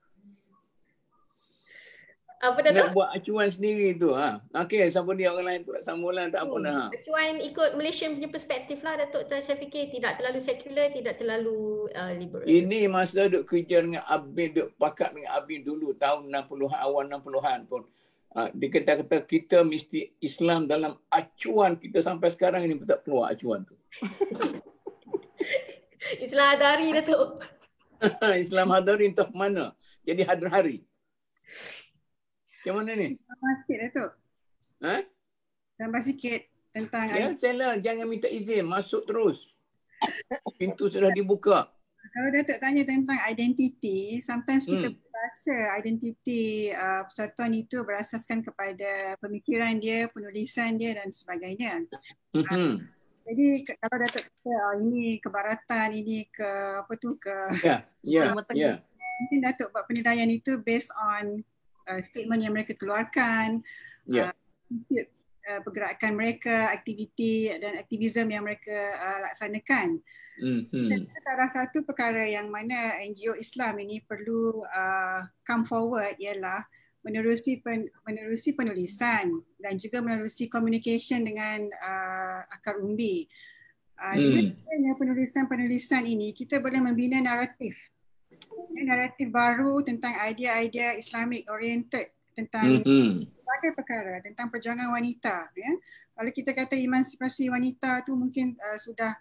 Apa dah nak buat acuan sendiri tu. Okey, siapa dia orang lain pula sambulan tak apa dah. Acuan ikut Malaysian punya perspektif lah Datuk. Saya fikir tidak terlalu sekular, tidak terlalu liberal. Ini masa duk kerja dengan Abin, duk pakat dengan Abin dulu tahun 60-an, awal 60-an pun. Dia kata kita mesti Islam dalam acuan kita sampai sekarang ini tak keluar acuan tu. Islam Hadari Datuk. Islam Hadari entah mana. Jadi Hadari. Macam mana ni? Tambah sikit Datuk. Tambah sikit tentang saya jangan minta izin, masuk terus. Pintu sudah dibuka. Kalau Datuk tanya tentang identiti, sometimes kita baca identiti persatuan itu berasaskan kepada pemikiran dia, penulisan dia dan sebagainya. Jadi kalau Datuk kata ini kebaratan, ini ke apa tu ke mungkin Datuk buat penilaian itu based on statement yang mereka keluarkan, pergerakan mereka, aktiviti dan aktivisme yang mereka laksanakan. Salah satu perkara yang mana NGO Islam ini perlu come forward ialah menerusi penulisan dan juga menerusi communication dengan akar umbi. Dengan penulisan ini kita boleh membina naratif baru tentang idea-idea Islamic oriented tentang berbagai perkara, tentang perjuangan wanita. Kalau kita kata emansipasi wanita tu mungkin sudah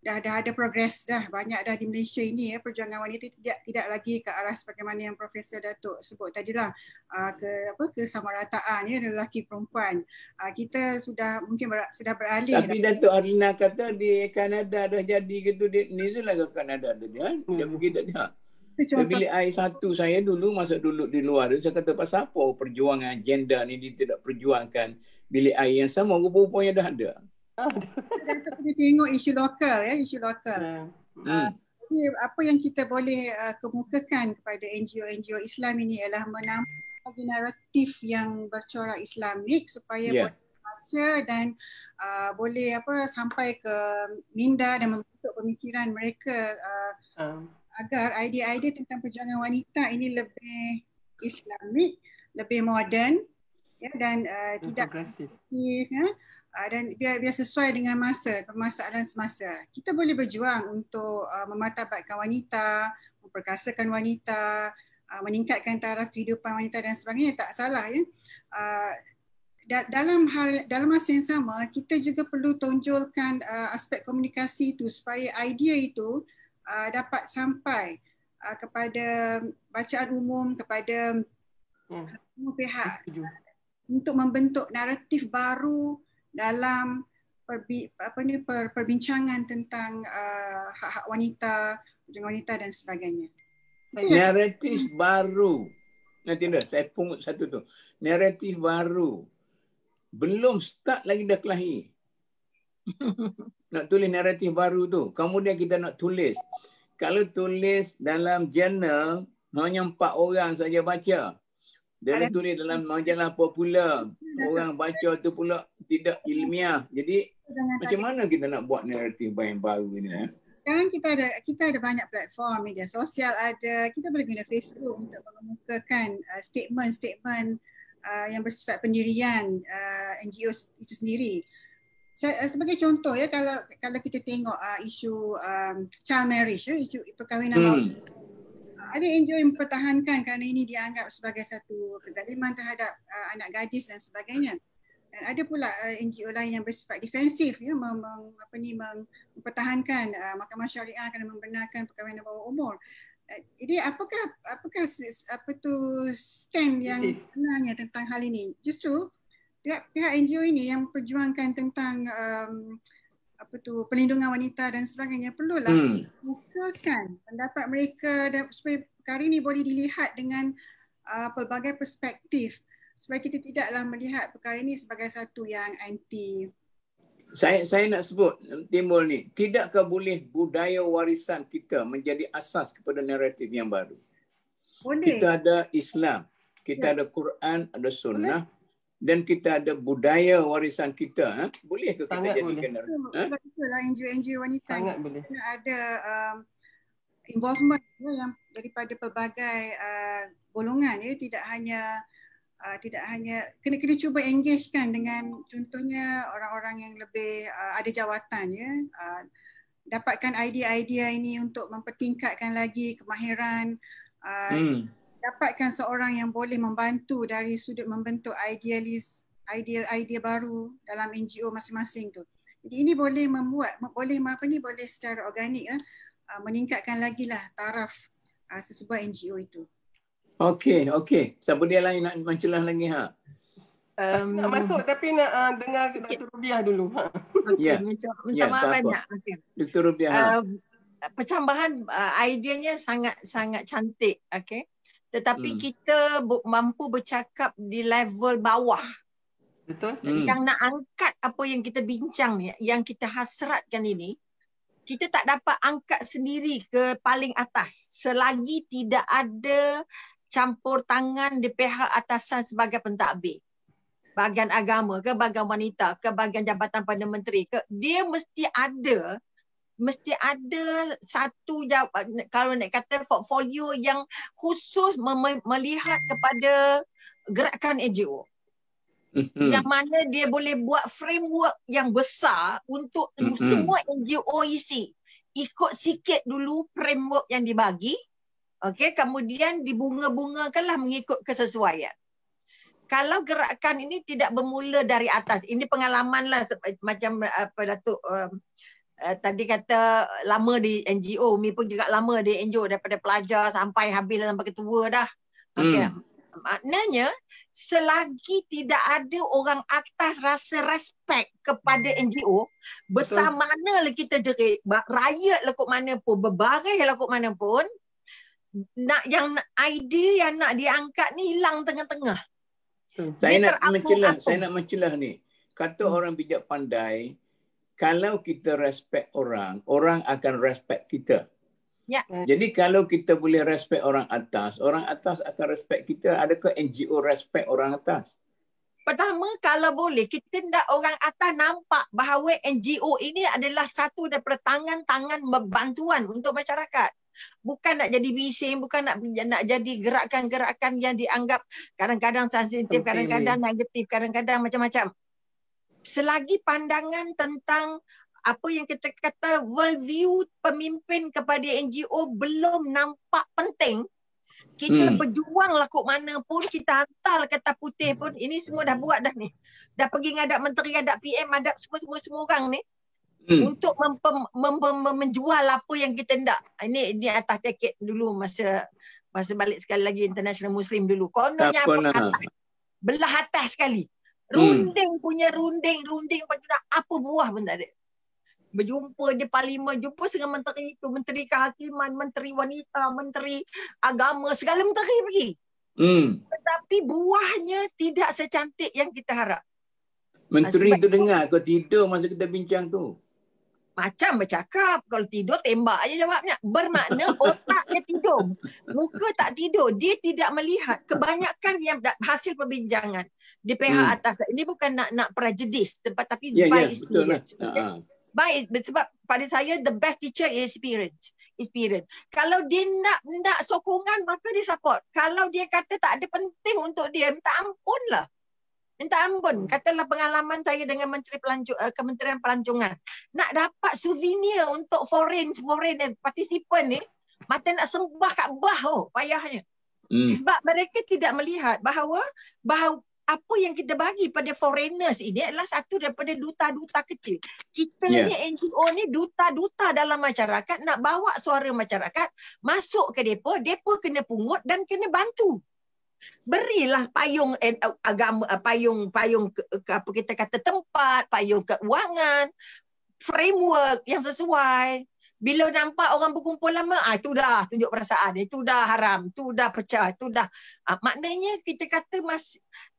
ada progres dah, banyak dah di Malaysia ini perjuangan wanita tidak lagi ke arah sebagaimana yang Profesor Datuk sebut tadilah kesamarataan lelaki perempuan. Kita sudah mungkin sudah beralih. Tapi Datuk Arina kata di Kanada dah jadi gitu, di New Zealand ke Kanada dia pergi tak dia. Bilik air satu saya dulu masuk dulu di luar, saya kata pasal apa perjuangan gender ni dia tidak perjuangkan bilik air yang sama, rupa-rupanya dah ada. Kita perlu tengok isu lokal isu lokal. Jadi apa yang kita boleh kemukakan kepada NGO Islam ini ialah menambah naratif yang bercorak Islamik supaya boleh baca dan boleh sampai ke minda dan membentuk pemikiran mereka agar idea-idea tentang perjuangan wanita ini lebih Islamik, lebih moden dan tidak progresif dan biar sesuai dengan permasalahan semasa. Kita boleh berjuang untuk memartabatkan wanita, memperkasakan wanita, meningkatkan taraf kehidupan wanita dan sebagainya, tak salah dalam masa yang sama kita juga perlu tonjolkan aspek komunikasi itu supaya idea itu dapat sampai kepada bacaan umum, kepada semua pihak untuk membentuk naratif baru dalam perbincangan tentang hak-hak wanita, perjuangan wanita dan sebagainya. Naratif baru. Nanti dah saya pungut satu tu. Naratif baru. Belum start lagi dah kelahi. Nak tulis naratif baru tu. Kemudian kita nak tulis. Kalau tulis dalam jurnal, hanya 4 orang saja baca. Dia tulis dalam majalah popular. Orang baca tu pula tidak ilmiah. Jadi macam mana kita nak buat naratif yang baru ini? Sekarang kita ada banyak platform, media sosial ada. Kita boleh guna Facebook untuk mengemukakan statement-statement yang bersifat pendirian NGO itu sendiri. Sebagai contoh kalau kita tengok isu child marriage, isu perkahwinan bawah. Ada NGO yang mempertahankan kerana ini dianggap sebagai satu kezaliman terhadap anak gadis dan sebagainya. Dan ada pula NGO lain yang bersifat defensif mempertahankan mahkamah syariah kerana membenarkan perkahwinan bawah umur. Jadi apakah stand yang sebenarnya tentang hal ini? Justru pihak NGO ini yang memperjuangkan tentang pelindungan wanita dan sebagainya perlulah bukakan pendapat mereka dan supaya perkara ini boleh dilihat dengan pelbagai perspektif supaya kita tidaklah melihat perkara ini sebagai satu yang anti Saya nak sebut timbul ni, tidakkah boleh budaya warisan kita menjadi asas kepada naratif yang baru? Boleh. Kita ada Islam, kita ada Quran, ada Sunnah, dan kita ada budaya warisan kita. Boleh ke kita jadikan? Sebab itulah NGO wanita sangat boleh. Ada involvement yang daripada pelbagai golongan, tidak hanya kena cuba engagekan dengan contohnya orang-orang yang lebih ada jawatan, dapatkan idea-idea ini untuk mempertingkatkan lagi kemahiran, dapatkan seorang yang boleh membantu dari sudut membentuk idea baru dalam NGO masing-masing tu. Jadi ini boleh boleh secara organik meningkatkan lagi lah taraf sesebuah NGO itu. Okey. Siapa dia lain nak mencelah lagi nak masuk tapi nak dengar Dr. Rubiah dulu. Minta maaf banyak. Dr. Rubiah. Percambahan ideanya sangat cantik, okey. Tetapi kita mampu bercakap di level bawah. Betul. Yang nak angkat apa yang kita bincang ni, yang kita hasratkan ini, kita tak dapat angkat sendiri ke paling atas selagi tidak ada campur tangan di pihak atasan sebagai pentadbir. Bahagian agama ke, bahagian wanita ke, bahagian jabatan Perdana Menteri ke, dia mesti ada satu kalau nak kata portfolio yang khusus melihat kepada gerakan NGO. Yang mana dia boleh buat framework yang besar untuk semua NGO isi. Ikut sikit dulu framework yang dibagi. Okey, kemudian dibunga-bungakanlah mengikut kesesuaian. Kalau gerakan ini tidak bermula dari atas, ini pengalaman lah macam Datuk tadi kata lama di NGO, Umi pun juga lama di NGO daripada pelajar sampai habis sampai ketua dah. Okey. Maknanya selagi tidak ada orang atas rasa respect kepada NGO, besar mana lah kita jerit, riot lah kot mana pun, berbaris lah kot mana pun, yang idea yang nak diangkat ni hilang tengah-tengah. Saya nak mencelah ni. Kata orang bijak pandai, kalau kita respect orang akan respect kita. Ya. Jadi kalau kita boleh respect orang atas akan respect kita. Adakah NGO respect orang atas? Pertama, kalau boleh, kita nak orang atas nampak bahawa NGO ini adalah satu daripada tangan-tangan bantuan untuk masyarakat. Bukan nak jadi bising, bukan nak jadi gerakan-gerakan yang dianggap kadang-kadang sensitif, kadang-kadang negatif, kadang-kadang macam-macam. Selagi pandangan tentang apa yang kita kata world view pemimpin kepada NGO belum nampak penting, kita berjuanglah kok mana pun, kita hantar kertas putih pun, ini semua dah buat dah ni. Dah pergi ngadap menteri, ngadap PM, ngadap semua orang ni untuk menjual apa yang kita nak. Ini atas tiket dulu masa balik sekali lagi International Muslim dulu. Kononnya atas. Belah atas sekali. Runding apa buah pun tak ada. Berjumpa di parlimen, jumpa dengan menteri itu, menteri kehakiman, menteri wanita, menteri agama, segala menteri pergi. Tetapi buahnya tidak secantik yang kita harap. Menteri itu dengar kau tidur masa kita bincang tu. Macam bercakap, kalau tidur tembak aja jawabnya. Bermakna otaknya tidur. Muka tak tidur. Dia tidak melihat kebanyakan yang hasil perbincangan di pihak atas. Ini bukan nak prejudice, tapi by experience. Sebab pada saya the best teacher is experience. Kalau dia nak sokongan, maka dia support. Kalau dia kata tak ada penting untuk dia, minta ampun lah. Minta ampun. Katalah pengalaman saya dengan Kementerian Pelancongan. Nak dapat souvenir untuk foreign participant ni, macam nak sembah Kaabah payahnya. Sebab mereka tidak melihat bahawa apa yang kita bagi pada foreigners ini adalah satu daripada duta-duta kecil. Kita ni NGO ni duta-duta dalam masyarakat, nak bawa suara masyarakat masuk ke depa kena pungut dan kena bantu. Berilah payung agama, payung apa kita kata tempat, payung keuangan, framework yang sesuai. Bila nampak orang berkumpul lama, itu dah tunjuk perasaan, itu dah haram, itu dah pecah, itu dah. Maknanya kita kata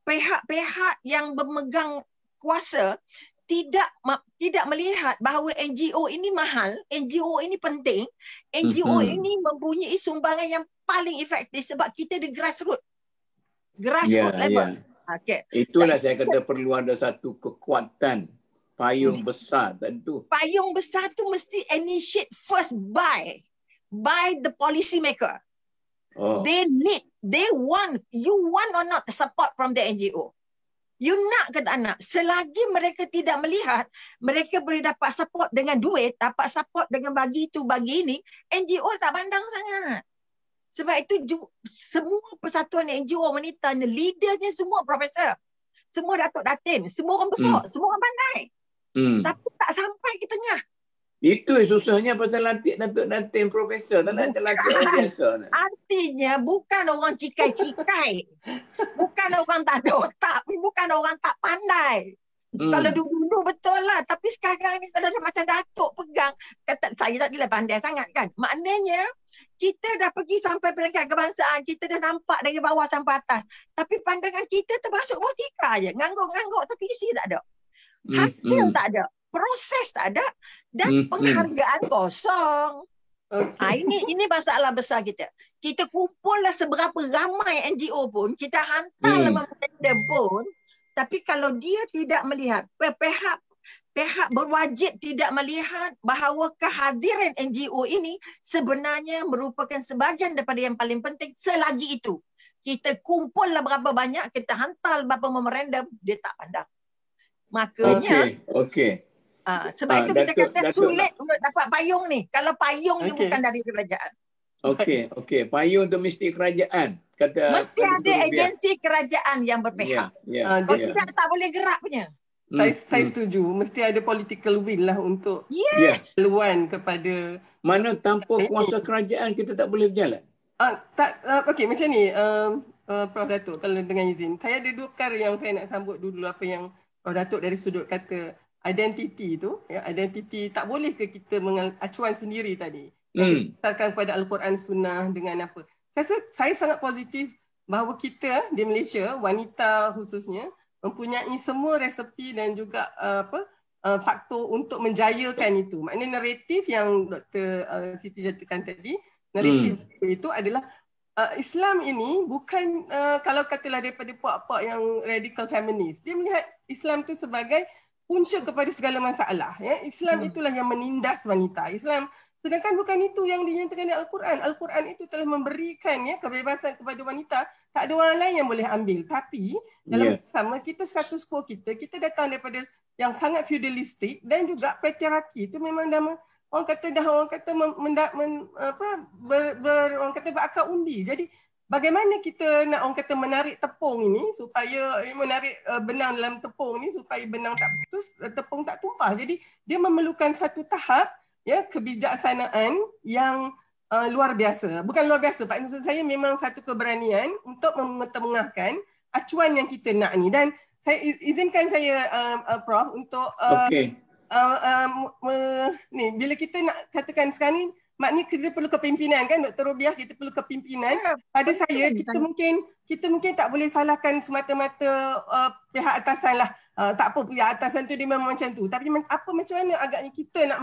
pihak-pihak yang bermegang kuasa tidak melihat bahawa NGO ini mahal, NGO ini penting, NGO ini mempunyai sumbangan yang paling efektif sebab kita di grassroots level. Okay. Itulah saya kata perlu ada satu kekuatan payung besar tentu. Payung besar tu mesti initiate first by the policy maker. They want, you want or not support from the NGO. You nak ke tak nak, selagi mereka tidak melihat mereka boleh dapat support dengan duit, dapat support dengan bagi itu, bagi ini, NGO tak pandang sangat. Sebab itu semua persatuan NGO wanita ni, leadernya semua profesor, semua Datuk Datin, semua orang besar, semua orang pandai. Tapi tak sampai ke tengah. Itu susahnya pasal latih Datuk Datin profesor, tak nak latih orang biasa. Artinya bukan orang cikai-cikai. Bukan orang tak ada otak, bukan orang tak pandai. Kalau dulu betul lah, tapi sekarang ni kalau ada macam Datuk pegang, kata saya tak bila pandai sangat kan. Maknanya kita dah pergi sampai peringkat kebangsaan, kita dah nampak dari bawah sampai atas. Tapi pandangan kita termasuk botika je, ngangguk-ngangguk tapi isi tak ada. Hasil tak ada. Proses tak ada dan penghargaan kosong. Ini masalah besar kita. Kita kumpullah seberapa ramai NGO pun, kita hantar memorandum pun, tapi kalau dia tidak melihat, pihak berwajib tidak melihat bahawa kehadiran NGO ini sebenarnya merupakan sebahagian daripada yang paling penting. Selagi itu kita kumpullah berapa banyak, kita hantar berapa memorandum, dia tak pandang. Makanya sebab itu kita kata sulit untuk dapat payung ni. Kalau payung ni bukan dari kerajaan. Okey. Payung tu mesti kerajaan. Mesti ada agensi kerajaan yang berpihak. Kalau tidak, tak boleh gerak punya. Saya setuju. Mesti ada political will lah untuk peluang kepada... Mana tanpa kuasa kerajaan kita tak boleh berjalan? Okey, macam ni Prof. Datuk, kalau dengan izin. Saya ada dua perkara yang saya nak sambut dulu apa yang Prof. Datuk dari sudut kata identiti tu, identiti tak boleh ke kita acuan sendiri tadi. Berdasarkan kepada Al-Quran Sunnah dengan apa. Saya sangat positif bahawa kita di Malaysia, wanita khususnya, mempunyai semua resepi dan juga faktor untuk menjayakan itu. Maknanya naratif yang Dr. Siti jatuhkan tadi, naratif itu adalah Islam ini bukan kalau katalah daripada puak-puak yang radical feminis, dia melihat Islam itu sebagai punca kepada segala masalah. Islam itulah yang menindas wanita. Islam, sedangkan bukan itu yang dinyatakan di Al-Quran. Al-Quran itu telah memberikan kebebasan kepada wanita. Tak ada orang lain yang boleh ambil. Tapi dalam sama kita status quo kita datang daripada yang sangat feudalistik dan juga patriarki. Itu memang dah orang kata berakar undi. Jadi bagaimana kita nak orang kata menarik tepung ini supaya menarik benang dalam tepung ini supaya benang tak putus, tepung tak tumpah. Jadi dia memerlukan satu tahap kebijaksanaan yang luar biasa. Bukan luar biasa, Pak, maksud saya memang satu keberanian untuk mengetengahkan acuan yang kita nak ni. Dan saya izinkan saya Prof untuk ni bila kita nak katakan sekarang ni, maknanya kita perlu kepimpinan kan, Dr. Robiah, kita perlu kepimpinan. Pada saya kita mungkin tak boleh salahkan semata-mata pihak atasan lah. Tak apa, pihak atasan tu dia memang macam tu. Tapi macam mana agaknya kita nak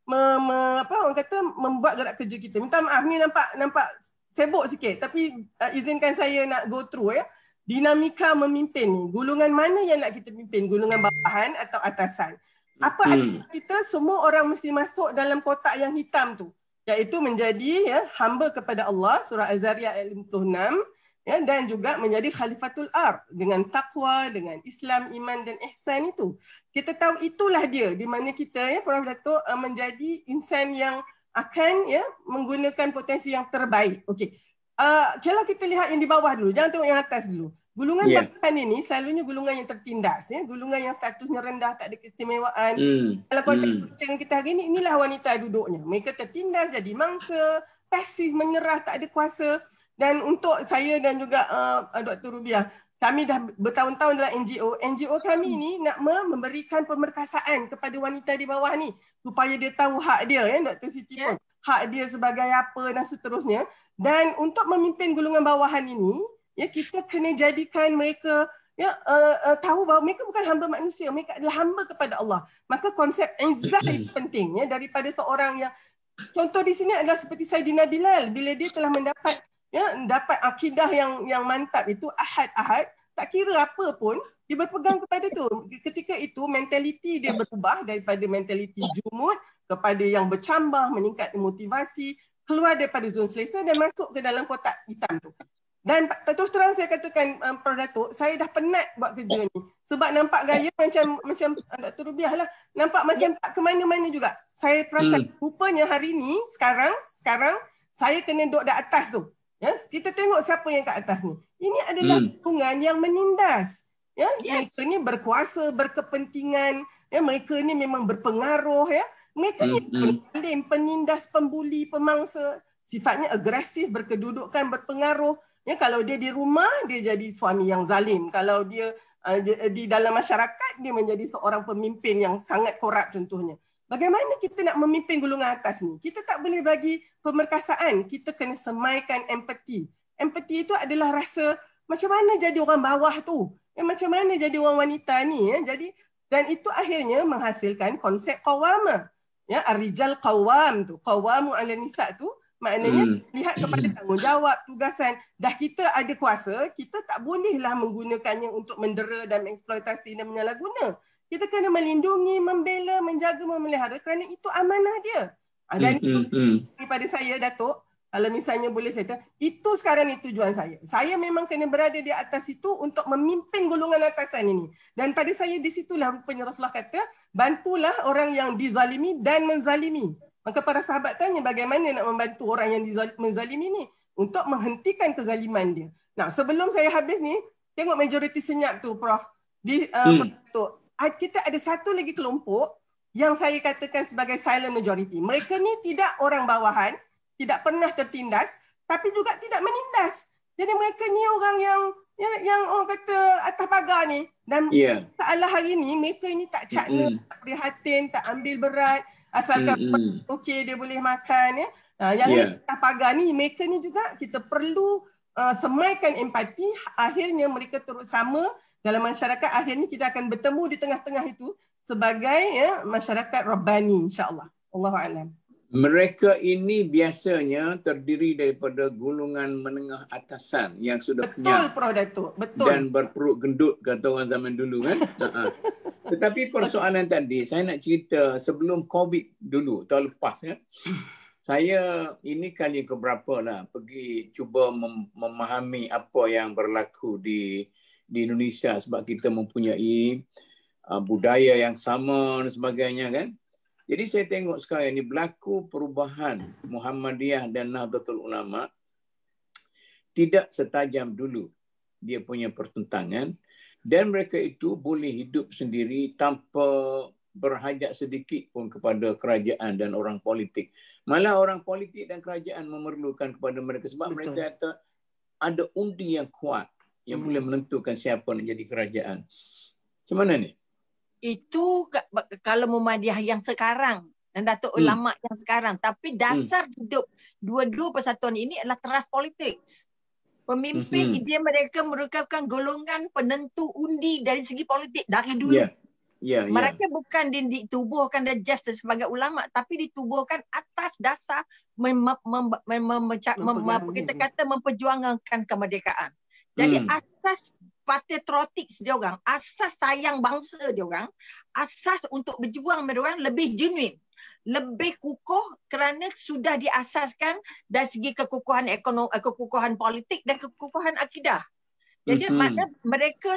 orang kata membuat gerak kerja kita. Minta maaf ni nampak sibuk sikit, tapi izinkan saya nak go through dinamika memimpin ni. Gulungan mana yang nak kita pimpin? Gulungan bawahan atau atasan? Apa kita semua orang mesti masuk dalam kotak yang hitam tu, iaitu menjadi hamba kepada Allah, surah Az-Zariyat ayat 56, dan juga menjadi khalifatul ard dengan takwa, dengan Islam, iman dan ihsan itu. Kita tahu itulah dia di mana kita Prof. Datuk menjadi insan yang akan menggunakan potensi yang terbaik. Okey. Kalau kita lihat yang di bawah dulu, jangan tengok yang atas dulu. Gulungan bawahan ini selalunya gulungan yang tertindas, gulungan yang statusnya rendah, tak ada keistimewaan. Kalau konteks kita hari ini, inilah wanita duduknya. Mereka tertindas, jadi mangsa, pasif, menyerah, tak ada kuasa. Dan untuk saya dan juga Dr. Rubiah, kami dah bertahun-tahun dalam NGO. NGO kami ini nak memberikan pemerkasaan kepada wanita di bawah ni supaya dia tahu hak dia, Dr. Siti pun. Hak dia sebagai apa dan seterusnya. Dan untuk memimpin gulungan bawahan ini, kita kena jadikan mereka tahu bahawa mereka bukan hamba manusia, mereka adalah hamba kepada Allah. Maka konsep izzah itu penting daripada seorang yang, contoh di sini adalah seperti Saidina Bilal, bila dia telah mendapat dapat akidah yang mantap itu, ahad, tak kira apa pun dia berpegang kepada tu. Ketika itu mentaliti dia berubah daripada mentaliti jumud kepada yang bercambah, meningkat motivasi, keluar daripada zon selesa dan masuk ke dalam kotak hitam tu. Dan terus terang saya katakan, Prof. Datuk, saya dah penat buat kerja ni. Sebab nampak gaya macam Dr. Rubiah lah, nampak macam tak ke mana-mana juga. Saya perasan rupanya hari ni, sekarang saya kena duduk di atas tu. Kita tengok siapa yang kat atas ni. Ini adalah hubungan yang menindas. Mereka ni berkuasa, berkepentingan, mereka ni memang berpengaruh. Mereka ni penindas, pembuli, pemangsa, sifatnya agresif, berkedudukan, berpengaruh. Kalau dia di rumah, dia jadi suami yang zalim. Kalau dia di dalam masyarakat, dia menjadi seorang pemimpin yang sangat korup contohnya. Bagaimana kita nak memimpin golongan atas ni? Kita tak boleh bagi pemerkasaan. Kita kena semaikan empati. Empati itu adalah rasa macam mana jadi orang bawah tu. Macam mana jadi orang wanita ni. Dan itu akhirnya menghasilkan konsep qawamah. Ar-rijal qawam tu. Qawamu ala nisa tu. Maknanya lihat kepada tanggungjawab, tugasan. Dah kita ada kuasa, kita tak bolehlah menggunakannya untuk mendera dan mengeksploitasi dan menyalahguna. Kita kena melindungi, membela, menjaga, memelihara kerana itu amanah dia. Dan itu daripada saya, Datuk, kalau misalnya boleh saya kata, itu sekarang ni tujuan saya. Saya memang kena berada di atas itu untuk memimpin golongan atasan ini. Dan pada saya di situlah rupanya Rasulullah kata, bantulah orang yang dizalimi dan menzalimi. Maka para sahabat tanya bagaimana nak membantu orang yang menzalimi ni untuk menghentikan kezaliman dia. Nah, sebelum saya habis ni, tengok majoriti senyap tu, Prof. Kita ada satu lagi kelompok yang saya katakan sebagai silent majority. Mereka ni tidak orang bawahan, tidak pernah tertindas, tapi juga tidak menindas. Jadi mereka ni orang yang orang kata atas pagar ni. Dan masalah hari ni, mereka ni tak cakna, tak prihatin, tak ambil berat. Asalkan okey dia boleh makan. Yang atas pagar ni, mereka ni juga kita perlu semaikan empati. Akhirnya mereka turut sama dalam masyarakat. Akhirnya kita akan bertemu di tengah-tengah itu sebagai masyarakat Rabbani, insyaAllah. Allahu'alam. Mereka ini biasanya terdiri daripada golongan menengah atasan yang sudah kenyang. Betul, Prof. Datuk. Betul. Dan berperut gendut, kata orang zaman dulu kan. Tetapi persoalan tadi, saya nak cerita sebelum COVID dulu, tahun lepas. Saya ini kali keberapa lah pergi cuba memahami apa yang berlaku di Indonesia sebab kita mempunyai budaya yang sama dan sebagainya kan. Jadi saya tengok sekarang ini berlaku perubahan Muhammadiyah dan Nahdlatul Ulama tidak setajam dulu dia punya pertentangan dan mereka itu boleh hidup sendiri tanpa berhajat sedikit pun kepada kerajaan dan orang politik. Malah orang politik dan kerajaan memerlukan kepada mereka sebab mereka ada undi yang kuat yang boleh menentukan siapa nak jadi kerajaan. Macam mana ni? Itu kalau Muhammadiyah yang sekarang dan Datuk Ulama yang sekarang. Tapi dasar hidup dua-dua persatuan ini adalah teras politik. Pemimpin dia mereka merupakan golongan penentu undi dari segi politik dari dulu. Mereka bukan ditubuhkan dan just sebagai ulama, tapi ditubuhkan atas dasar kita kata memperjuangkan kemerdekaan. Jadi asas patriotik dia orang, asas sayang bangsa dia orang, asas untuk berjuang dia orang lebih genuine, lebih kukuh kerana sudah diasaskan dari segi kekukuhan ekonomi, kekukuhan politik dan kekukuhan akidah. Jadi makna mereka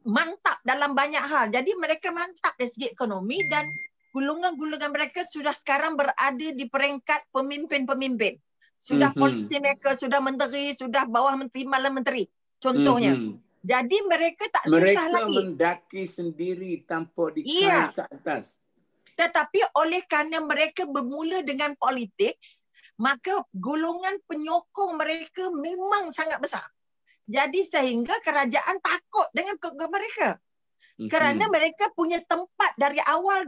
mantap dalam banyak hal. Jadi mereka mantap dari segi ekonomi dan golongan-golongan mereka sudah sekarang berada di peringkat pemimpin-pemimpin. Sudah polisi mereka, sudah menteri, sudah bawah menteri, malah menteri. Contohnya. Jadi mereka tak susah lagi. Mereka mendaki sendiri tanpa dikait ke atas. Tetapi oleh kerana mereka bermula dengan politik, maka golongan penyokong mereka memang sangat besar. Jadi sehingga kerajaan takut dengan mereka. Kerana mereka punya tempat dari awal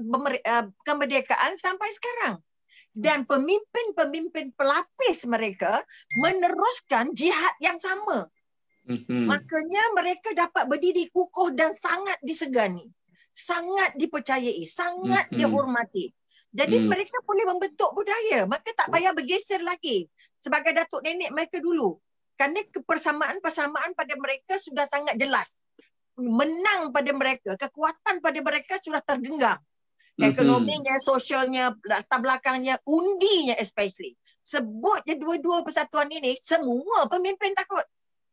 kemerdekaan sampai sekarang. Dan pemimpin-pemimpin pelapis mereka meneruskan jihad yang sama. Makanya mereka dapat berdiri kukuh dan sangat disegani, sangat dipercayai, sangat dihormati. Jadi mereka boleh membentuk budaya, maka tak payah bergeser lagi sebagai datuk nenek mereka dulu. Kerana persamaan-persamaan pada mereka sudah sangat jelas. Menang pada mereka, kekuatan pada mereka sudah tergenggam. Ekonominya, sosialnya, latar belakangnya, undinya especially. Sebut je dua-dua persatuan ini, semua pemimpin takut.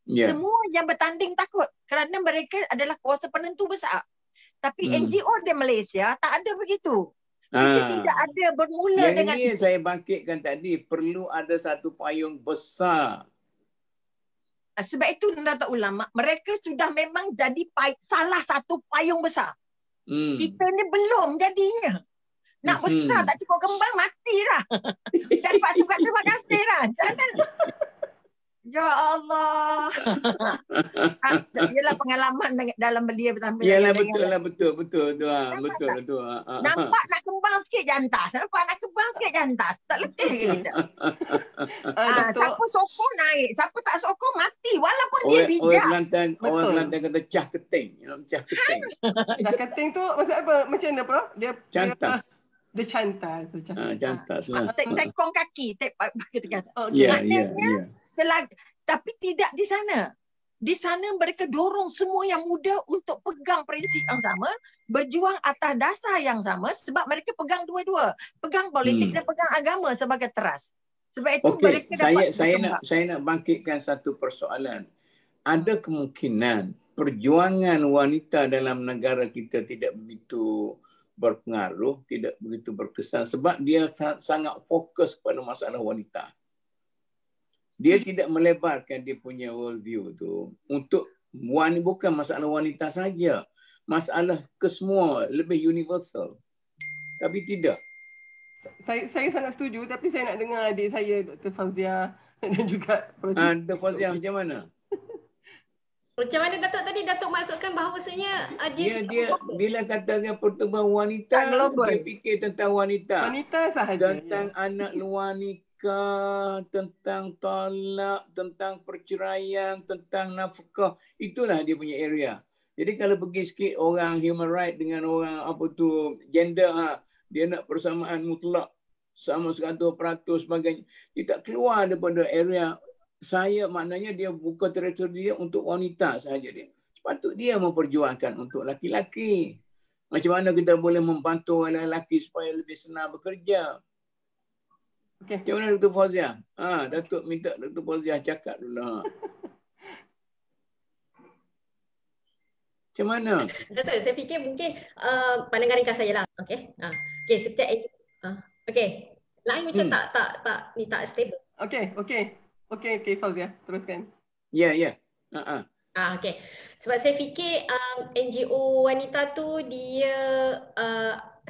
Semua yang bertanding takut kerana mereka adalah kuasa penentu besar. Tapi NGO di Malaysia tak ada begitu. Kita tidak ada bermula yang dengan ini. Yang saya bangkitkan tadi, perlu ada satu payung besar. Sebab itu Datuk Ulama, mereka sudah memang jadi salah satu payung besar. Kita ni belum jadinya. Nak besar tak cukup kembang, mati dah. Dan Pak Sukat terima kasih dah. Jangan. Ya Allah. Ialah pengalaman dalam belia bertambah. Yalah betul. Betul. Nampak nak kembang sikit jantas. Nampak nak kembang sikit jantas. Tak letih ke kita? Siapa sokong naik. Siapa tak sokong mati. Walaupun dia bijak. Orang Kelantan kata cah keting. Cah keting. Cah keting tu maksud apa? Macam mana, Prof? Dia cantas. Dia cantas. Cantas lah. Tekong kaki. Ya. Tapi tidak di sana. Di sana mereka dorong semua yang muda untuk pegang prinsip yang sama, berjuang atas dasar yang sama sebab mereka pegang dua-dua. Pegang politik dan pegang agama sebagai teras. Sebab itu mereka dapat saya nak bangkitkan satu persoalan. Ada kemungkinan perjuangan wanita dalam negara kita tidak begitu berpengaruh, tidak begitu berkesan sebab dia sangat fokus pada masalah wanita. Dia tidak melebarkan dia punya world view tu untuk bukan masalah wanita saja, masalah kesemua, lebih universal. Tapi tidak. Saya sangat setuju, tapi saya nak dengar adik saya Dr. Fauzia dan juga Dr. Fauzia macam mana? Macam mana Datuk tadi? Datuk maksudkan bahawasanya dia bila katakan pertumbuhan wanita, dia fikir tentang wanita. Wanita sahaja. Tentang anak luar nikah, tentang talak, tentang perceraian, tentang nafkah. Itulah dia punya area. Jadi kalau pergi sikit orang human right dengan orang gender, dia nak persamaan mutlak sama 100% sebagainya. Dia tak keluar daripada area saya, maknanya dia buka teritori dia untuk wanita sahaja dia. Sepatut dia memperjuangkan untuk laki-laki. Macam mana kita boleh membantu lelaki supaya lebih senang bekerja. Macam mana Dr. Fauzia? Datuk minta Dr. Fauzia cakap dulu. Macam mana? Datuk, saya fikir mungkin pandangan ringkas saya lah. Okey. Setiap lain macam tak stable. Okey, Fauzia, teruskan. Ya. Okey. Sebab saya fikir NGO wanita tu dia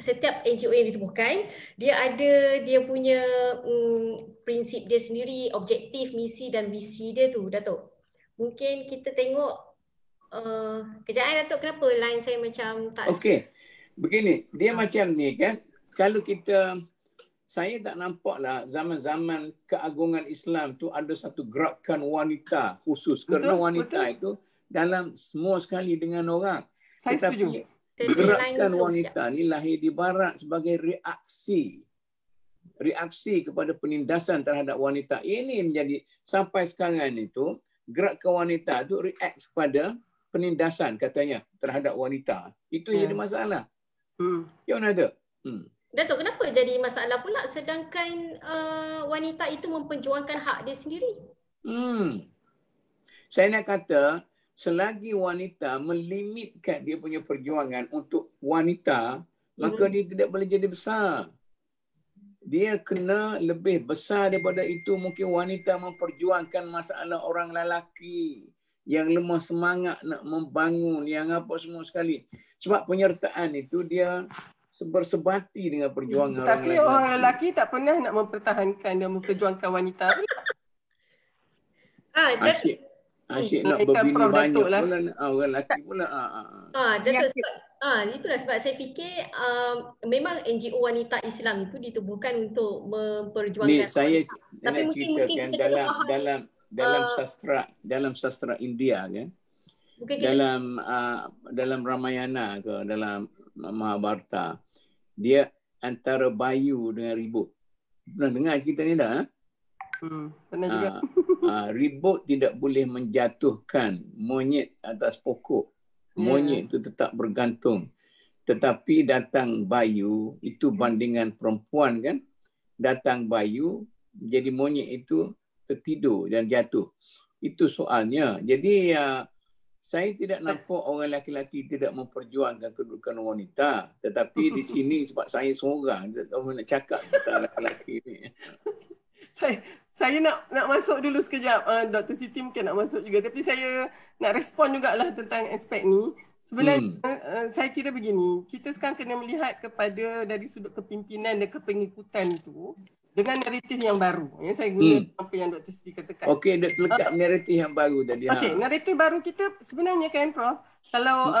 setiap NGO yang ditubuhkan, dia ada dia punya prinsip dia sendiri, objektif, misi dan visi dia tu, Datuk. Mungkin kita tengok kejap Datuk, kenapa line saya macam tak. Okey. Begini, dia macam ni kan. Kalau saya tak nampaklah zaman-zaman keagungan Islam tu ada satu gerakan wanita khusus. Kerana wanita itu dalam semua sekali dengan orang. Saya setuju. Gerakan wanita ni lahir di barat sebagai reaksi kepada penindasan terhadap wanita. Ini menjadi sampai sekarang itu gerakan wanita itu react kepada penindasan katanya terhadap wanita. Itu yang jadi masalah. Macam mana ada? Datuk, kenapa jadi masalah pula sedangkan wanita itu memperjuangkan hak dia sendiri? Saya nak kata, selagi wanita melimitkan dia punya perjuangan untuk wanita, maka dia tidak boleh jadi besar. Dia kena lebih besar daripada itu. Mungkin wanita memperjuangkan masalah orang lelaki yang lemah semangat nak membangun, yang apa semua sekali. Sebab penyertaan itu dia bersebati dengan perjuangan tapi orang lelaki tak pernah nak mempertahankan dan memperjuangkan wanita. Asyik nak berbini banyak pula orang lelaki pula. Itulah sebab saya fikir memang NGO wanita Islam itu ditubuhkan untuk memperjuangkan. Ni saya nak ceritakan dalam sastra India kan, dalam Ramayana ke dalam Mahabharata, dia antara Bayu dengan Ribut. Pernah dengar cerita ni dah? Pernah juga. Ribut tidak boleh menjatuhkan monyet atas pokok. Monyet itu tetap bergantung. Tetapi datang Bayu, itu bandingan perempuan kan. Datang Bayu, jadi monyet itu tertidur dan jatuh. Itu soalnya. Jadi saya tidak nampak orang lelaki tidak memperjuangkan kedudukan wanita. Tetapi di sini sebab saya seorang, tidak tahu nak cakap tentang lelaki ni. Saya nak masuk dulu sekejap. Dr. Siti mungkin nak masuk juga. Tapi saya nak respon jugalah tentang aspek ni. Sebenarnya saya kira begini. Kita sekarang kena melihat kepada dari sudut kepimpinan dan kepengikutan itu dengan naratif yang baru. Saya guna apa yang Dr. Siti katakan. Okey, dia lekat naratif yang baru tadi. Okey, naratif baru kita sebenarnya kan Prof, kalau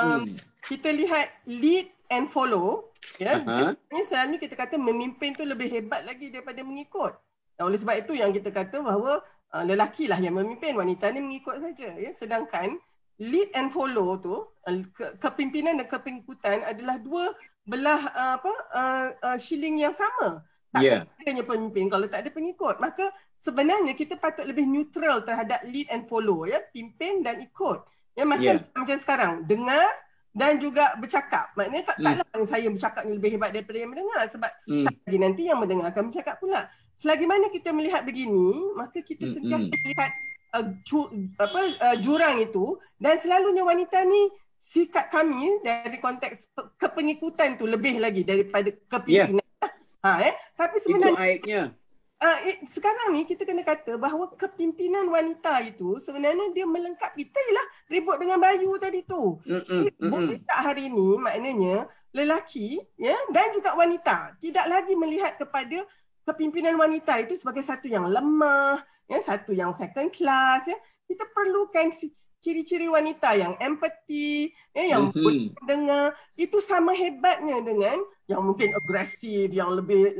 kita lihat lead and follow, ini selalunya kita kata memimpin tu lebih hebat lagi daripada mengikut. Dan oleh sebab itu yang kita kata bahawa lelaki lah yang memimpin, wanita ni mengikut saja. Sedangkan lead and follow tu, kepimpinan dan kepengikutan adalah dua belah shilling yang sama. Tak adanya pemimpin kalau tak ada pengikut. Maka sebenarnya kita patut lebih neutral terhadap lead and follow, pimpin dan ikut. Macam sekarang, dengar dan juga bercakap. Maknanya taklah saya bercakap ni lebih hebat daripada yang mendengar, sebab lagi nanti yang mendengar akan bercakap pula. Selagi mana kita melihat begini, maka kita sentiasa melihat jurang itu, dan selalunya wanita ni sikap kami dari konteks kepengikutan tu lebih lagi daripada kepimpinan. Tapi sebenarnya itu aibnya. Sekarang ni kita kena kata bahawa kepimpinan wanita itu sebenarnya dia melengkapi. Itulah ribut dengan Bayu tadi tu. Wanita hari ini maknanya lelaki dan juga wanita tidak lagi melihat kepada kepimpinan wanita itu sebagai satu yang lemah, satu yang second class. Kita perlukan ciri-ciri wanita yang empati, yang mendengar. Itu sama hebatnya dengan yang mungkin agresif, yang lebih.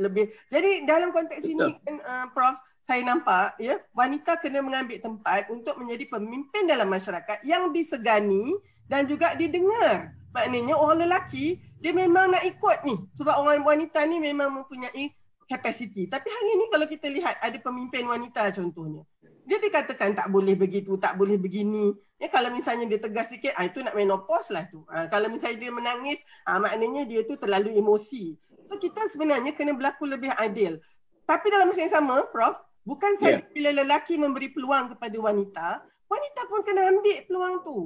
Jadi dalam konteks ini kan Prof, saya nampak wanita kena mengambil tempat untuk menjadi pemimpin dalam masyarakat yang disegani dan juga didengar. Maknanya orang lelaki dia memang nak ikut ni sebab orang wanita ni memang mempunyai capacity. Tapi hari ini kalau kita lihat ada pemimpin wanita contohnya, dia dikatakan tak boleh begitu, tak boleh begini. Kalau misalnya dia tegas sikit, itu nak menopause lah tu. Kalau misalnya dia menangis, maknanya dia tu terlalu emosi. So kita sebenarnya kena berlaku lebih adil. Tapi dalam masa yang sama, Prof, bukan saja bila lelaki memberi peluang kepada wanita, wanita pun kena ambil peluang tu.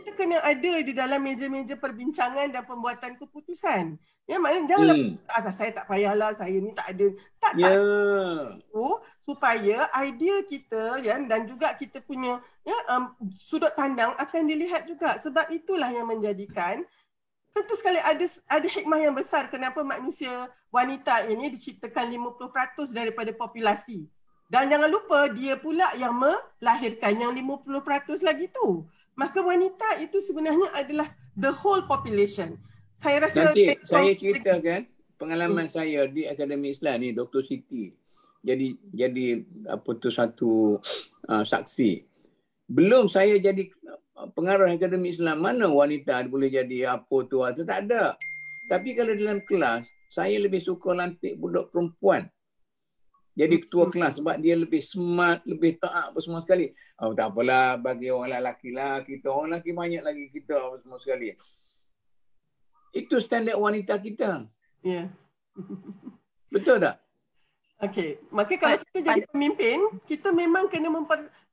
Kita kena ada di dalam meja-meja perbincangan dan pembuatan keputusan. Maknanya janganlah saya tak payahlah, saya ni tak ada. Tak. Supaya idea kita dan juga kita punya sudut pandang akan dilihat juga. Sebab itulah yang menjadikan tentu sekali ada hikmah yang besar kenapa manusia wanita ini diciptakan 50% daripada populasi. Dan jangan lupa dia pula yang melahirkan yang 50% lagi tu. Maka wanita itu sebenarnya adalah the whole population. Saya rasa nanti saya ceritakan pengalaman saya di Akademi Islam ni, Dr. Siti. Jadi satu saksi. Belum saya jadi pengarah Akademi Islam, mana wanita boleh jadi apa tu, tak ada. Tapi kalau dalam kelas, saya lebih suka lantik budak perempuan jadi ketua kelas sebab dia lebih smart, lebih taat apa semua sekali. Tak apalah bagi orang lelaki lah, kita orang lelaki banyak lagi kita apa semua sekali. Itu standard wanita kita. Betul tak? Okey, maka kalau kita jadi pemimpin, kita memang kena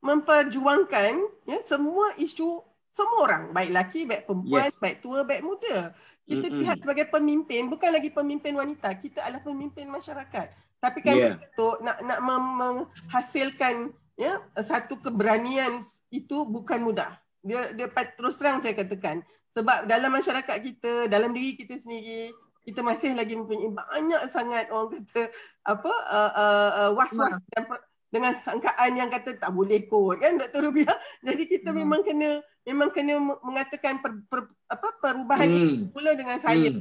memperjuangkan semua isu semua orang, baik lelaki, baik perempuan, baik tua, baik muda. Kita lihat sebagai pemimpin, bukan lagi pemimpin wanita, kita adalah pemimpin masyarakat. Tapi kan untuk nak menghasilkan satu keberanian itu bukan mudah. Dia terus terang saya katakan, sebab dalam masyarakat kita, dalam diri kita sendiri, kita masih lagi mempunyai banyak sangat orang kata was-was dengan sangkaan yang kata tak boleh kot kan Dr. Rubiah. Jadi kita memang kena mengatakan perubahan ini pula dengan saya.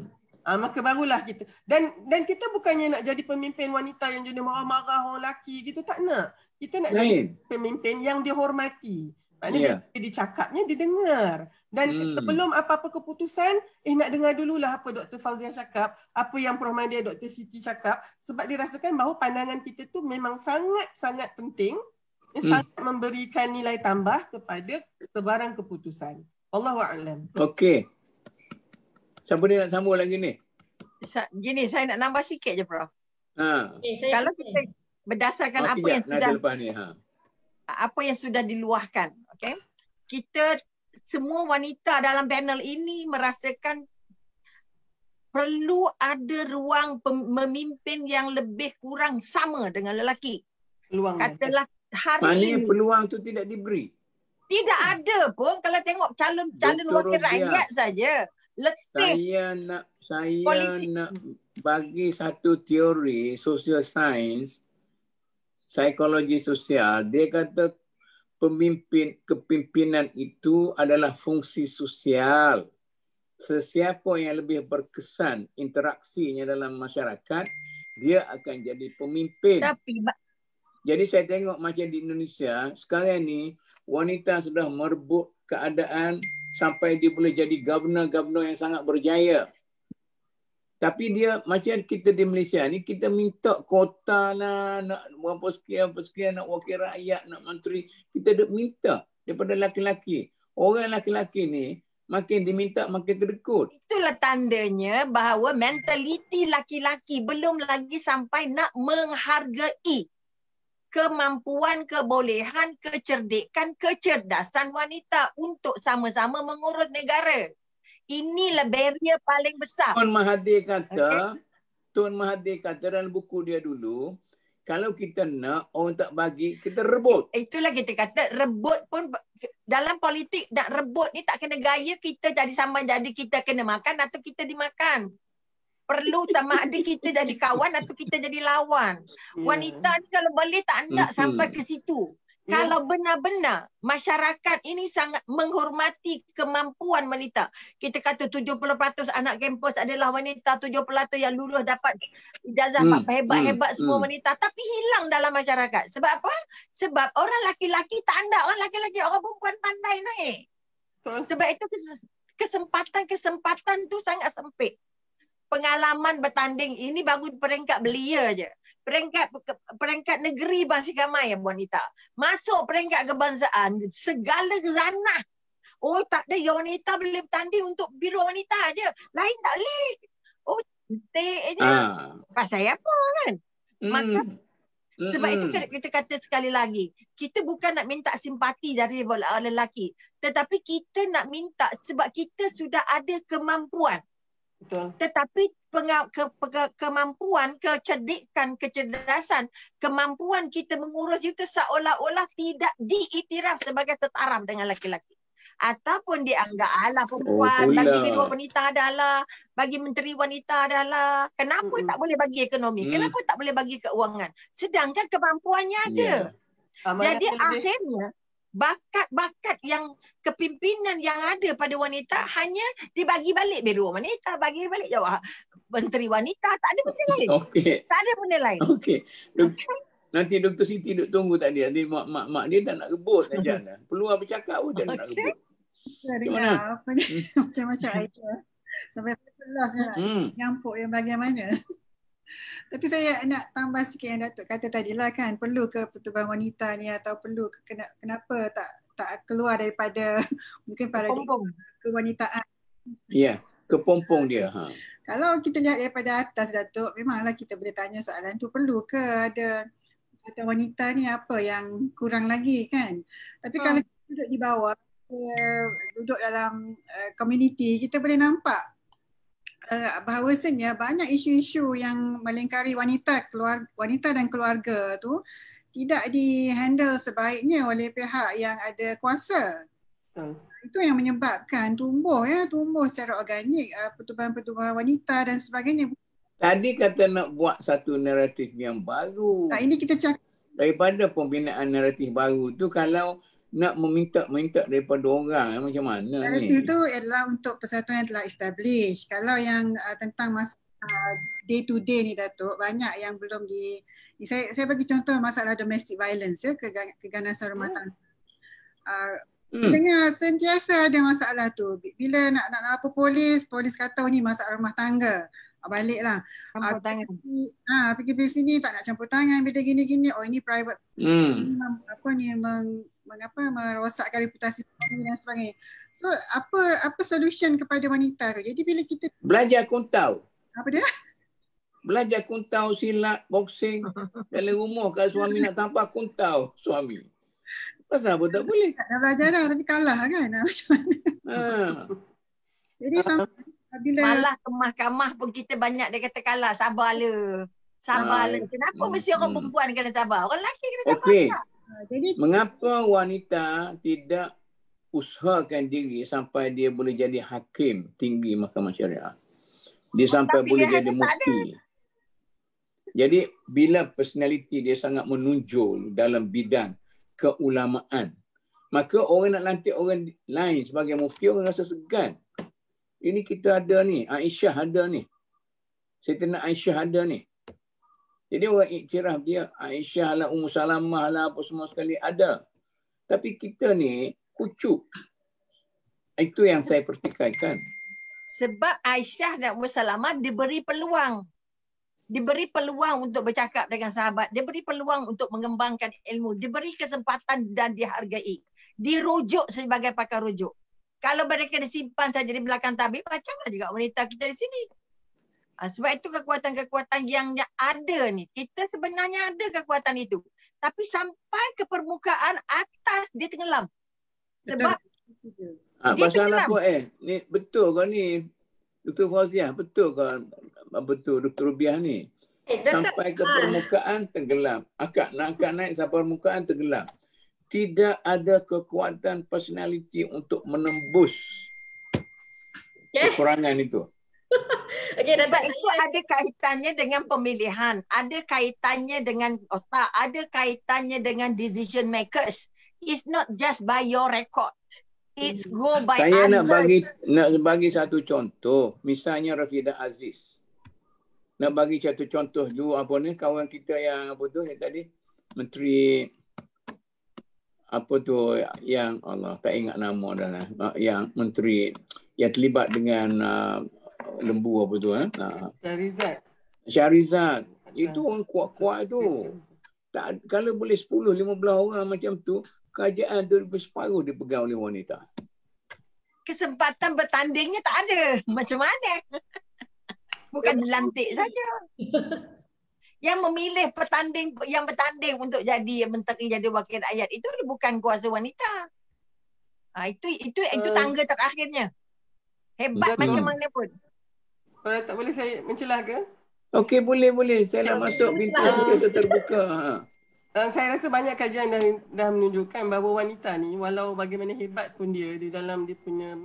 Maka barulah kita. Dan kita bukannya nak jadi pemimpin wanita yang jadi marah-marah orang lelaki gitu, tak nak. Kita nak jadi pemimpin yang dihormati. Maknanya dia dicakapnya, didengar. Dan sebelum apa-apa keputusan, nak dengar dululah apa Dr. Fauziah cakap, apa yang Prof. Maidia, Dr. Siti cakap, sebab dirasakan bahawa pandangan kita tu memang sangat-sangat penting, sangat memberikan nilai tambah kepada sebarang keputusan. Wallahu'alam. Okey. Siapa dia nak sambung lagi ni? Gini, saya nak nambah sikit je, Prof. Kalau kita berdasarkan apa yang sudah diluahkan, okay? Kita semua wanita dalam panel ini merasakan perlu ada ruang memimpin yang lebih kurang sama dengan lelaki. Katalah hari ini. Peluang tu tidak diberi. Tidak ada pun kalau tengok calon wakil rakyat saja. Saya nak bagi satu teori social science, psikologi sosial. Dia kata kepimpinan itu adalah fungsi sosial. Sesiapa yang lebih berkesan interaksinya dalam masyarakat, dia akan jadi pemimpin. Jadi saya tengok macam di Indonesia sekarang ni, wanita sudah merebut keadaan sampai dia boleh jadi governor yang sangat berjaya. Tapi dia macam kita di Malaysia ni, kita minta kota lah, nak berapa sekian, nak wakil rakyat, nak menteri. Kita duk minta daripada laki-laki. Orang laki-laki ni makin diminta makin kedekut. Itulah tandanya bahawa mentaliti laki-laki belum lagi sampai nak menghargai kemampuan, kebolehan, kecerdikan, kecerdasan wanita untuk sama-sama mengurus negara. Inilah barrier paling besar. Tun Mahathir kata dalam buku dia dulu, kalau kita nak, orang tak bagi, kita rebut. Itulah kita kata, rebut pun dalam politik, nak rebut ni tak kena gaya, kita jadi sama, jadi kita kena makan atau kita dimakan. Perlu sama ada kita jadi kawan atau kita jadi lawan. Wanita ni kalau boleh tak nak sampai ke situ. Kalau benar-benar masyarakat ini sangat menghormati kemampuan wanita. Kita kata 70% anak kampus adalah wanita, 70% yang lulus dapat ijazah hebat-hebat semua wanita. Tapi hilang dalam masyarakat. Sebab apa? Sebab orang laki-laki tak ada. Orang laki-laki, orang perempuan pandai naik. Sebab itu kesempatan tu sangat sempit. Pengalaman bertanding ini baru peringkat belia je. Peringkat negeri masih ramai yang wanita. Masuk peringkat kebangsaan, segala ranah. Oh, tak ada yang wanita boleh bertanding untuk biro wanita je. Lain tak boleh. Oh, cantik je. Pasal apa kan? Maka sebab itu kita kata sekali lagi, kita bukan nak minta simpati dari lelaki, tetapi kita nak minta sebab kita sudah ada kemampuan. Betul. Tetapi kemampuan, kecerdikan, kecerdasan, kemampuan kita mengurus itu seolah-olah tidak diiktiraf sebagai setaraf dengan laki-laki. Ataupun dianggap alah perempuan, bagi biro wanita adalah, bagi menteri wanita adalah. Kenapa tak boleh bagi ekonomi? Kenapa tak boleh bagi keuangan? Sedangkan kemampuannya ada. Jadi akhirnya bakat-bakat yang kepimpinan yang ada pada wanita hanya dibagi balik biro wanita, bagi balik jawab menteri wanita, tak ada benda lain. Tak ada benda lain. Nanti Dr. Siti duk tunggu tadi. Nanti mak dia tak nak rebut saja. Peluang bercakap pun dia nak rebut. Dengar apa ni? Macam-macam idea. Sampai kelas nak nyampuk yang bahagian mana. Tapi saya nak tambah sikit yang Datuk kata tadi lah kan, perlu ke pertubuhan wanita ni atau perlu ke, kenapa tak keluar daripada mungkin paradigma kewanitaan. Ya, kepompong dia. Kalau kita lihat daripada atas Datuk, memanglah kita boleh tanya soalan tu, perlu ke ada wanita ni apa yang kurang lagi kan. Tapi kalau kita duduk di bawah, duduk dalam komuniti, kita boleh nampak bahawasanya banyak isu-isu yang melingkari wanita dan keluarga tu tidak dihandle sebaiknya oleh pihak yang ada kuasa. Itu yang menyebabkan tumbuh secara organik pertubuhan wanita dan sebagainya. Tadi kata nak buat satu naratif yang baru. Ini kita cakap daripada pembinaan naratif baru tu, kalau nak meminta daripada orang macam mana ni? Itu adalah untuk persatuan yang telah establish. Kalau yang tentang day to day ni Datuk, banyak yang belum saya bagi contoh masalah domestic violence ya, keganasan rumah tangga. Dengar sentiasa ada masalah tu. Bila nak lapor polis kata ni masalah rumah tangga. Baliklah. Pergi sini tak nak campur tangan bila gini-gini. Oh ini private. Ini merosakkan reputasi dan sebagainya. So apa solution kepada wanita tu? Jadi bila kita belajar kuntau. Apa dia? Belajar kuntau, silat, boxing. Dalam rumah kalau suami nak tampar kuntau suami. Pasal apa tak boleh? Tak belajar dah tapi kalah kan. Macam mana? Jadi bila malah ke mahkamah pun kita banyak dia kata kalah. Sabarlah. Kenapa mesti orang perempuan kena sabar? Orang lelaki kena sabar. Okey. Jadi mengapa wanita tidak usahakan diri sampai dia boleh jadi hakim tinggi mahkamah syariah? Dia sampai boleh jadi mufti. Jadi bila personality dia sangat menonjol dalam bidang keulamaan, maka orang nak lantik orang lain sebagai mufti, orang rasa segan. Ini kita ada ni, Aisyah ada ni. Saidatina Aisyah ada ni. Jadi orang iktiraf dia, Aisyah lah, Ummu Salamah lah, apa semua sekali ada. Tapi kita ni kucuk. Itu yang saya pertikaikan. Sebab Aisyah dan Ummu Salamah diberi peluang. Diberi peluang untuk bercakap dengan sahabat. Diberi peluang untuk mengembangkan ilmu. Diberi kesempatan dan dihargai. Dirujuk sebagai pakar rujuk. Kalau mereka disimpan saja di belakang tabir, macamlah juga wanita kita di sini. Sebab itu kekuatan-kekuatan yang ada ni. Kita sebenarnya ada kekuatan itu. Tapi sampai ke permukaan atas dia tenggelam. Sebab dia pasal tenggelam. Apa ni betul ke ni? Dr. Fauziah, betul ke? Betul Dr. Rubiah ni? Sampai ke permukaan tenggelam. Akak naik sampai permukaan tenggelam. Tidak ada kekuatan personality untuk menembus kekurangan itu. Sebab itu ada kaitannya dengan pemilihan, ada kaitannya dengan otak, ada kaitannya dengan decision makers. It's not just by your record. It's go by Saya others. nak bagi satu contoh. Misalnya Rafidah Aziz. Nak bagi satu contoh dulu apa ni, kawan kita yang apa tu yang tadi menteri apa tu yang Allah tak ingat nama dah lah, yang menteri yang terlibat dengan lembu apa tu Syarizat. Itu orang kuat-kuat tu. Tak, kalau boleh 10-15 orang macam tu, kerajaan tu separuh dipegang oleh wanita. Kesempatan bertandingnya tak ada. Macam mana? Bukan dilantik saja. Yang memilih yang bertanding untuk jadi menteri, jadi wakil rakyat itu bukan kuasa wanita. Itu tangga terakhirnya. Hebat macam mana pun. Kalau tak boleh saya mencelah ke? Okey, boleh. Saya nak masuk pintu terbuka. Saya rasa banyak kajian dah menunjukkan bahawa wanita ni walau bagaimana hebat pun dia di dalam dia punya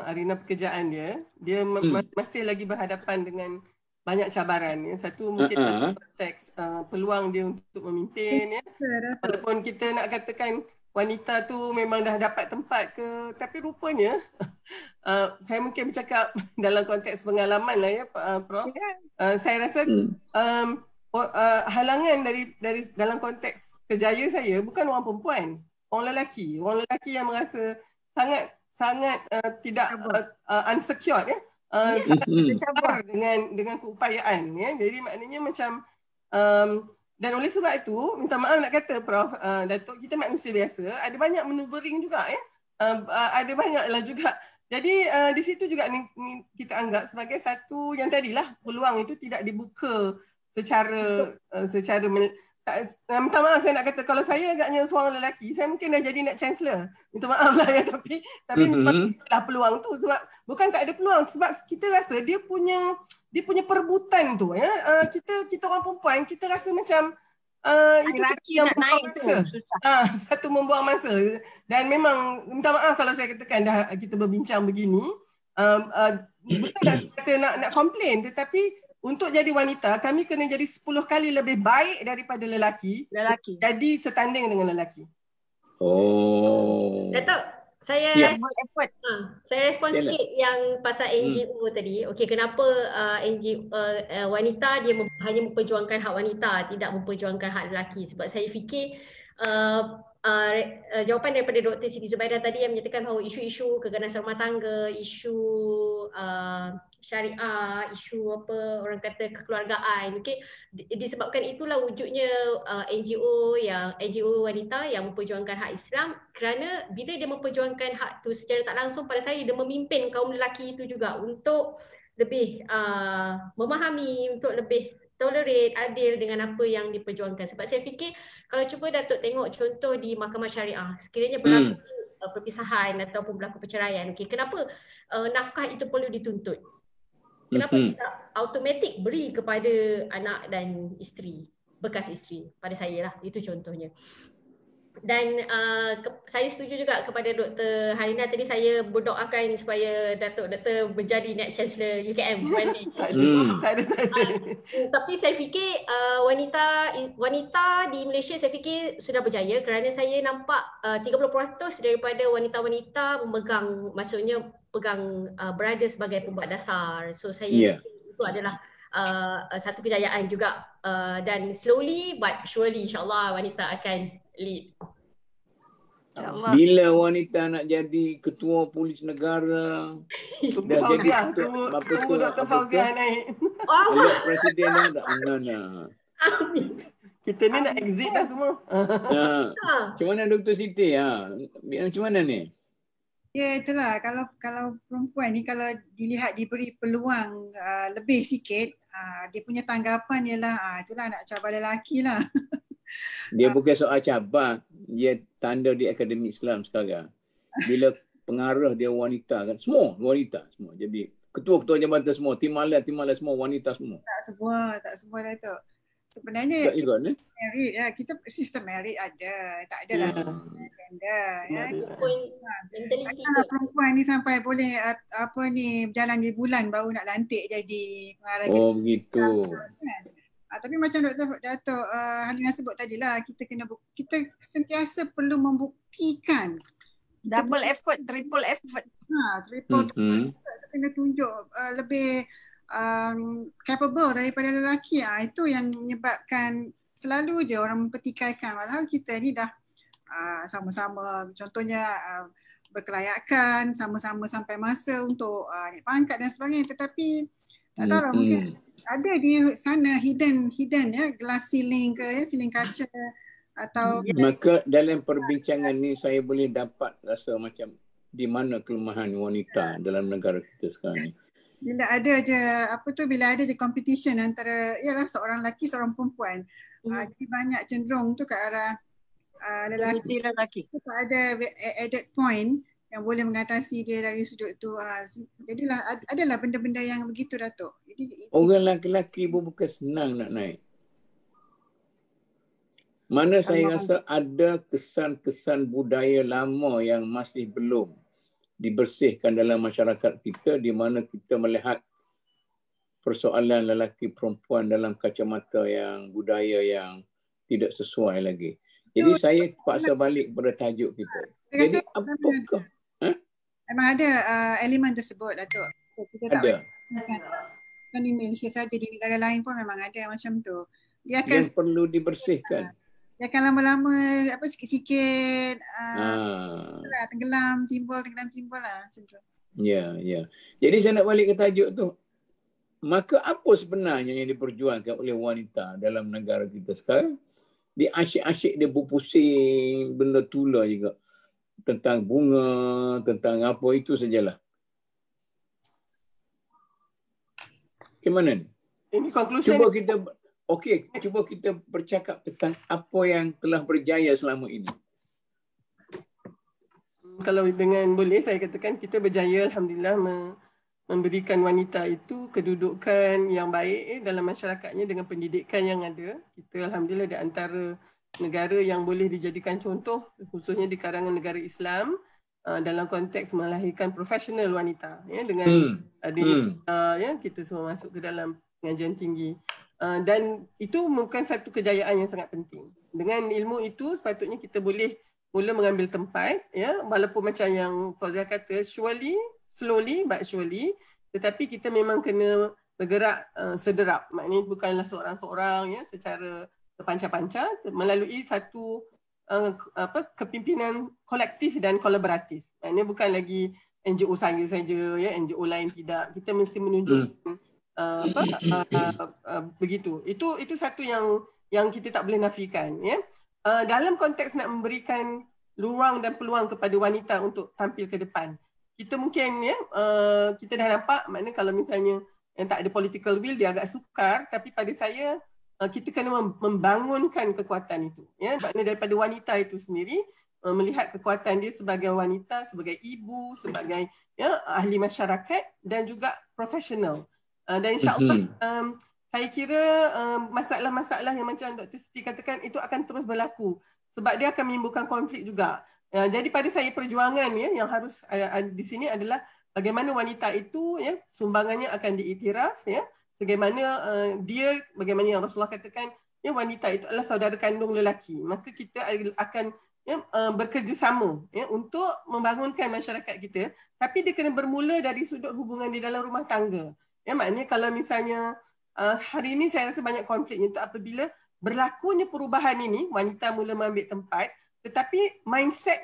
arena pekerjaan dia masih lagi berhadapan dengan banyak cabaran. Satu mungkin dalam konteks peluang dia untuk memimpin. Walaupun kita nak katakan wanita tu memang dah dapat tempat ke, tapi rupanya saya mungkin bercakap dalam konteks pengalaman lah Prof. Saya rasa halangan dari dalam konteks kerjaya saya bukan orang perempuan, orang lelaki yang merasa sangat tidak unsecured sangat dengan keupayaan Jadi maknanya macam dan oleh sebab itu minta maaf nak kata Prof, Datuk, kita manusia biasa ada banyak maneuvering juga ada banyaklah juga. Jadi di situ juga ni kita anggap sebagai satu yang tadilah peluang itu tidak dibuka secara minta maaf saya nak kata, kalau saya agaknya seorang lelaki, saya mungkin dah jadi nak chancellor. Minta maaf lah tapi memanglah peluang tu, sebab bukan tak ada peluang, sebab kita rasa dia punya perebutan tu kita orang perempuan, kita rasa macam itu yang nak naik tu satu membuang masa. Dan memang minta maaf kalau saya katakan dah kita berbincang begini, bukan nak kata nak komplain, tetapi untuk jadi wanita, kami kena jadi 10 kali lebih baik daripada lelaki. Jadi setanding dengan lelaki. Oh. Datuk, saya respon sikit yang pasal NGO tadi. Okey, kenapa NGO wanita dia hanya memperjuangkan hak wanita, tidak memperjuangkan hak lelaki? Sebab saya fikir jawapan daripada Dr. Siti Zubaidah tadi yang menyatakan bahawa isu-isu keganasan rumah tangga, isu syariah, isu apa orang kata kekeluargaan, okey, disebabkan itulah wujudnya NGO wanita yang memperjuangkan hak Islam, kerana bila dia memperjuangkan hak tu secara tak langsung pada saya, dia memimpin kaum lelaki itu juga untuk lebih memahami, untuk lebih tolerate, adil dengan apa yang diperjuangkan. Sebab saya fikir kalau cuba Datuk tengok contoh di mahkamah syariah, sekiranya berlaku perpisahan ataupun berlaku perceraian, okey, kenapa nafkah itu perlu dituntut? Kenapa tidak automatik beri kepada anak dan isteri, bekas isteri? Pada saya lah, itu contohnya. Dan saya setuju juga kepada Dr. Halina tadi, saya berdoakan supaya Datuk menjadi Net Chancellor UKM one day. Tapi saya fikir wanita di Malaysia saya fikir sudah berjaya, kerana saya nampak 30% daripada wanita-wanita memegang, maksudnya pegang berada sebagai pembuat dasar. So saya fikir itu adalah satu kejayaan juga, dan slowly but surely insyaAllah wanita akan lead. Bila wanita nak jadi ketua polis negara, dah jadi Dr. Fauziah naik. Presiden dah mana. Kita ni nak exit dah semua. Macam mana Dr. Siti? Macam mana ni? Ya, itulah, kalau perempuan ni kalau dilihat diberi peluang lebih sikit, dia punya tanggapan ialah itulah nak cabar lelaki lah. Dia bukan soal cabar, dia tanda di Akademi Islam sekarang. Bila pengarah dia wanita kan, semua wanita semua. Jadi ketua-ketua jabatan semua, timbalan semua wanita semua. Tak semua Datuk. Sebenarnya tak juga, merit ya, kita sistem merit ada, tak adalah gender ya. Kalau perempuan ni sampai boleh berjalan di bulan baru nak lantik jadi pengarah. Oh begitu. Tapi macam Datuk Halina sebut tadilah, kita sentiasa perlu membuktikan double effort, triple effort. Triple effort, kena tunjuk lebih capable daripada lelaki. Itu yang menyebabkan selalu je orang mempertikaikan, padahal kita ni dah sama-sama, contohnya berkelayakan, sama-sama sampai masa untuk naik pangkat dan sebagainya, tetapi tak tahu mungkin ada di sana hidden ya, glass ceiling ke ya, ceiling kaca atau maka dalam perbincangan ni saya boleh dapat rasa macam di mana kelemahan wanita dalam negara kita sekarang ni. Bila ada je competition antara ialah seorang lelaki seorang perempuan. Jadi banyak cenderung tu ke arah lelaki. Tak ada added point yang boleh mengatasi dia dari sudut tu. Jadilah adalah benda-benda yang begitu, Datuk. Jadi orang lelaki pun bukan senang nak naik. Mana saya rasa ada kesan-kesan budaya lama yang masih belum dibersihkan dalam masyarakat kita, di mana kita melihat persoalan lelaki perempuan dalam kacamata yang budaya yang tidak sesuai lagi. Jadi saya paksa balik kepada tajuk kita. Jadi apakah memang ada elemen tersebut, Datuk. Kita ada. Bukan di Malaysia saja, di negara lain pun memang ada macam tu. Dia akan perlu dibersihkan. Dia akan lama-lama sikit-sikit tenggelam timbul lah macam tu. Ya. Jadi saya nak balik ke tajuk tu. Maka apa sebenarnya yang diperjuangkan oleh wanita dalam negara kita sekarang? Dia asyik-asyik dia berpusing benda tula juga. Tentang bunga, tentang apa itu sajalah. Macam mana ni? Ini conclusion. Cuba kita bercakap tentang apa yang telah berjaya selama ini. Kalau dengan boleh saya katakan kita berjaya alhamdulillah memberikan wanita itu kedudukan yang baik dalam masyarakatnya dengan pendidikan yang ada. Kita alhamdulillah di antara negara yang boleh dijadikan contoh, khususnya di kalangan negara Islam dalam konteks melahirkan profesional wanita ya, dengan ya, kita semua masuk ke dalam pengajian tinggi. Dan itu bukan satu kejayaan yang sangat penting. Dengan ilmu itu sepatutnya kita boleh mula mengambil tempat, ya, walaupun macam yang Fauzia kata, slowly but surely, tetapi kita memang kena bergerak sederap. Maknanya bukanlah seorang-seorang, ya, secara terpancar-pancar, melalui satu kepimpinan kolektif dan kolaboratif. Maknanya bukan lagi NGO saya saja, ya, NGO lain tidak. Kita mesti menunjukkan begitu. Itu satu yang kita tak boleh nafikan, ya. Dalam konteks nak memberikan ruang dan peluang kepada wanita untuk tampil ke depan, kita mungkin, ya, kita dah nampak, maknanya kalau misalnya yang tak ada political will dia agak sukar, tapi pada saya kita kena membangunkan kekuatan itu, ya, maknanya daripada wanita itu sendiri, melihat kekuatan dia sebagai wanita, sebagai ibu, sebagai, ya, ahli masyarakat dan juga profesional. Dan insya-Allah saya kira masalah-masalah yang macam Dr. Siti katakan itu akan terus berlaku sebab dia akan menimbulkan konflik juga. Jadi pada saya perjuangan, ya, yang harus di sini adalah bagaimana wanita itu, ya, sumbangannya akan diiktiraf, ya, bagaimana bagaimana yang Rasulullah katakan, ya, wanita itu adalah saudara kandung lelaki. Maka kita akan, ya, bekerjasama, ya, untuk membangunkan masyarakat kita, tapi dia kena bermula dari sudut hubungan di dalam rumah tangga. Ya, maknanya kalau misalnya hari ini saya rasa banyak konfliknya itu apabila berlakunya perubahan ini, wanita mula mengambil tempat, tetapi mindset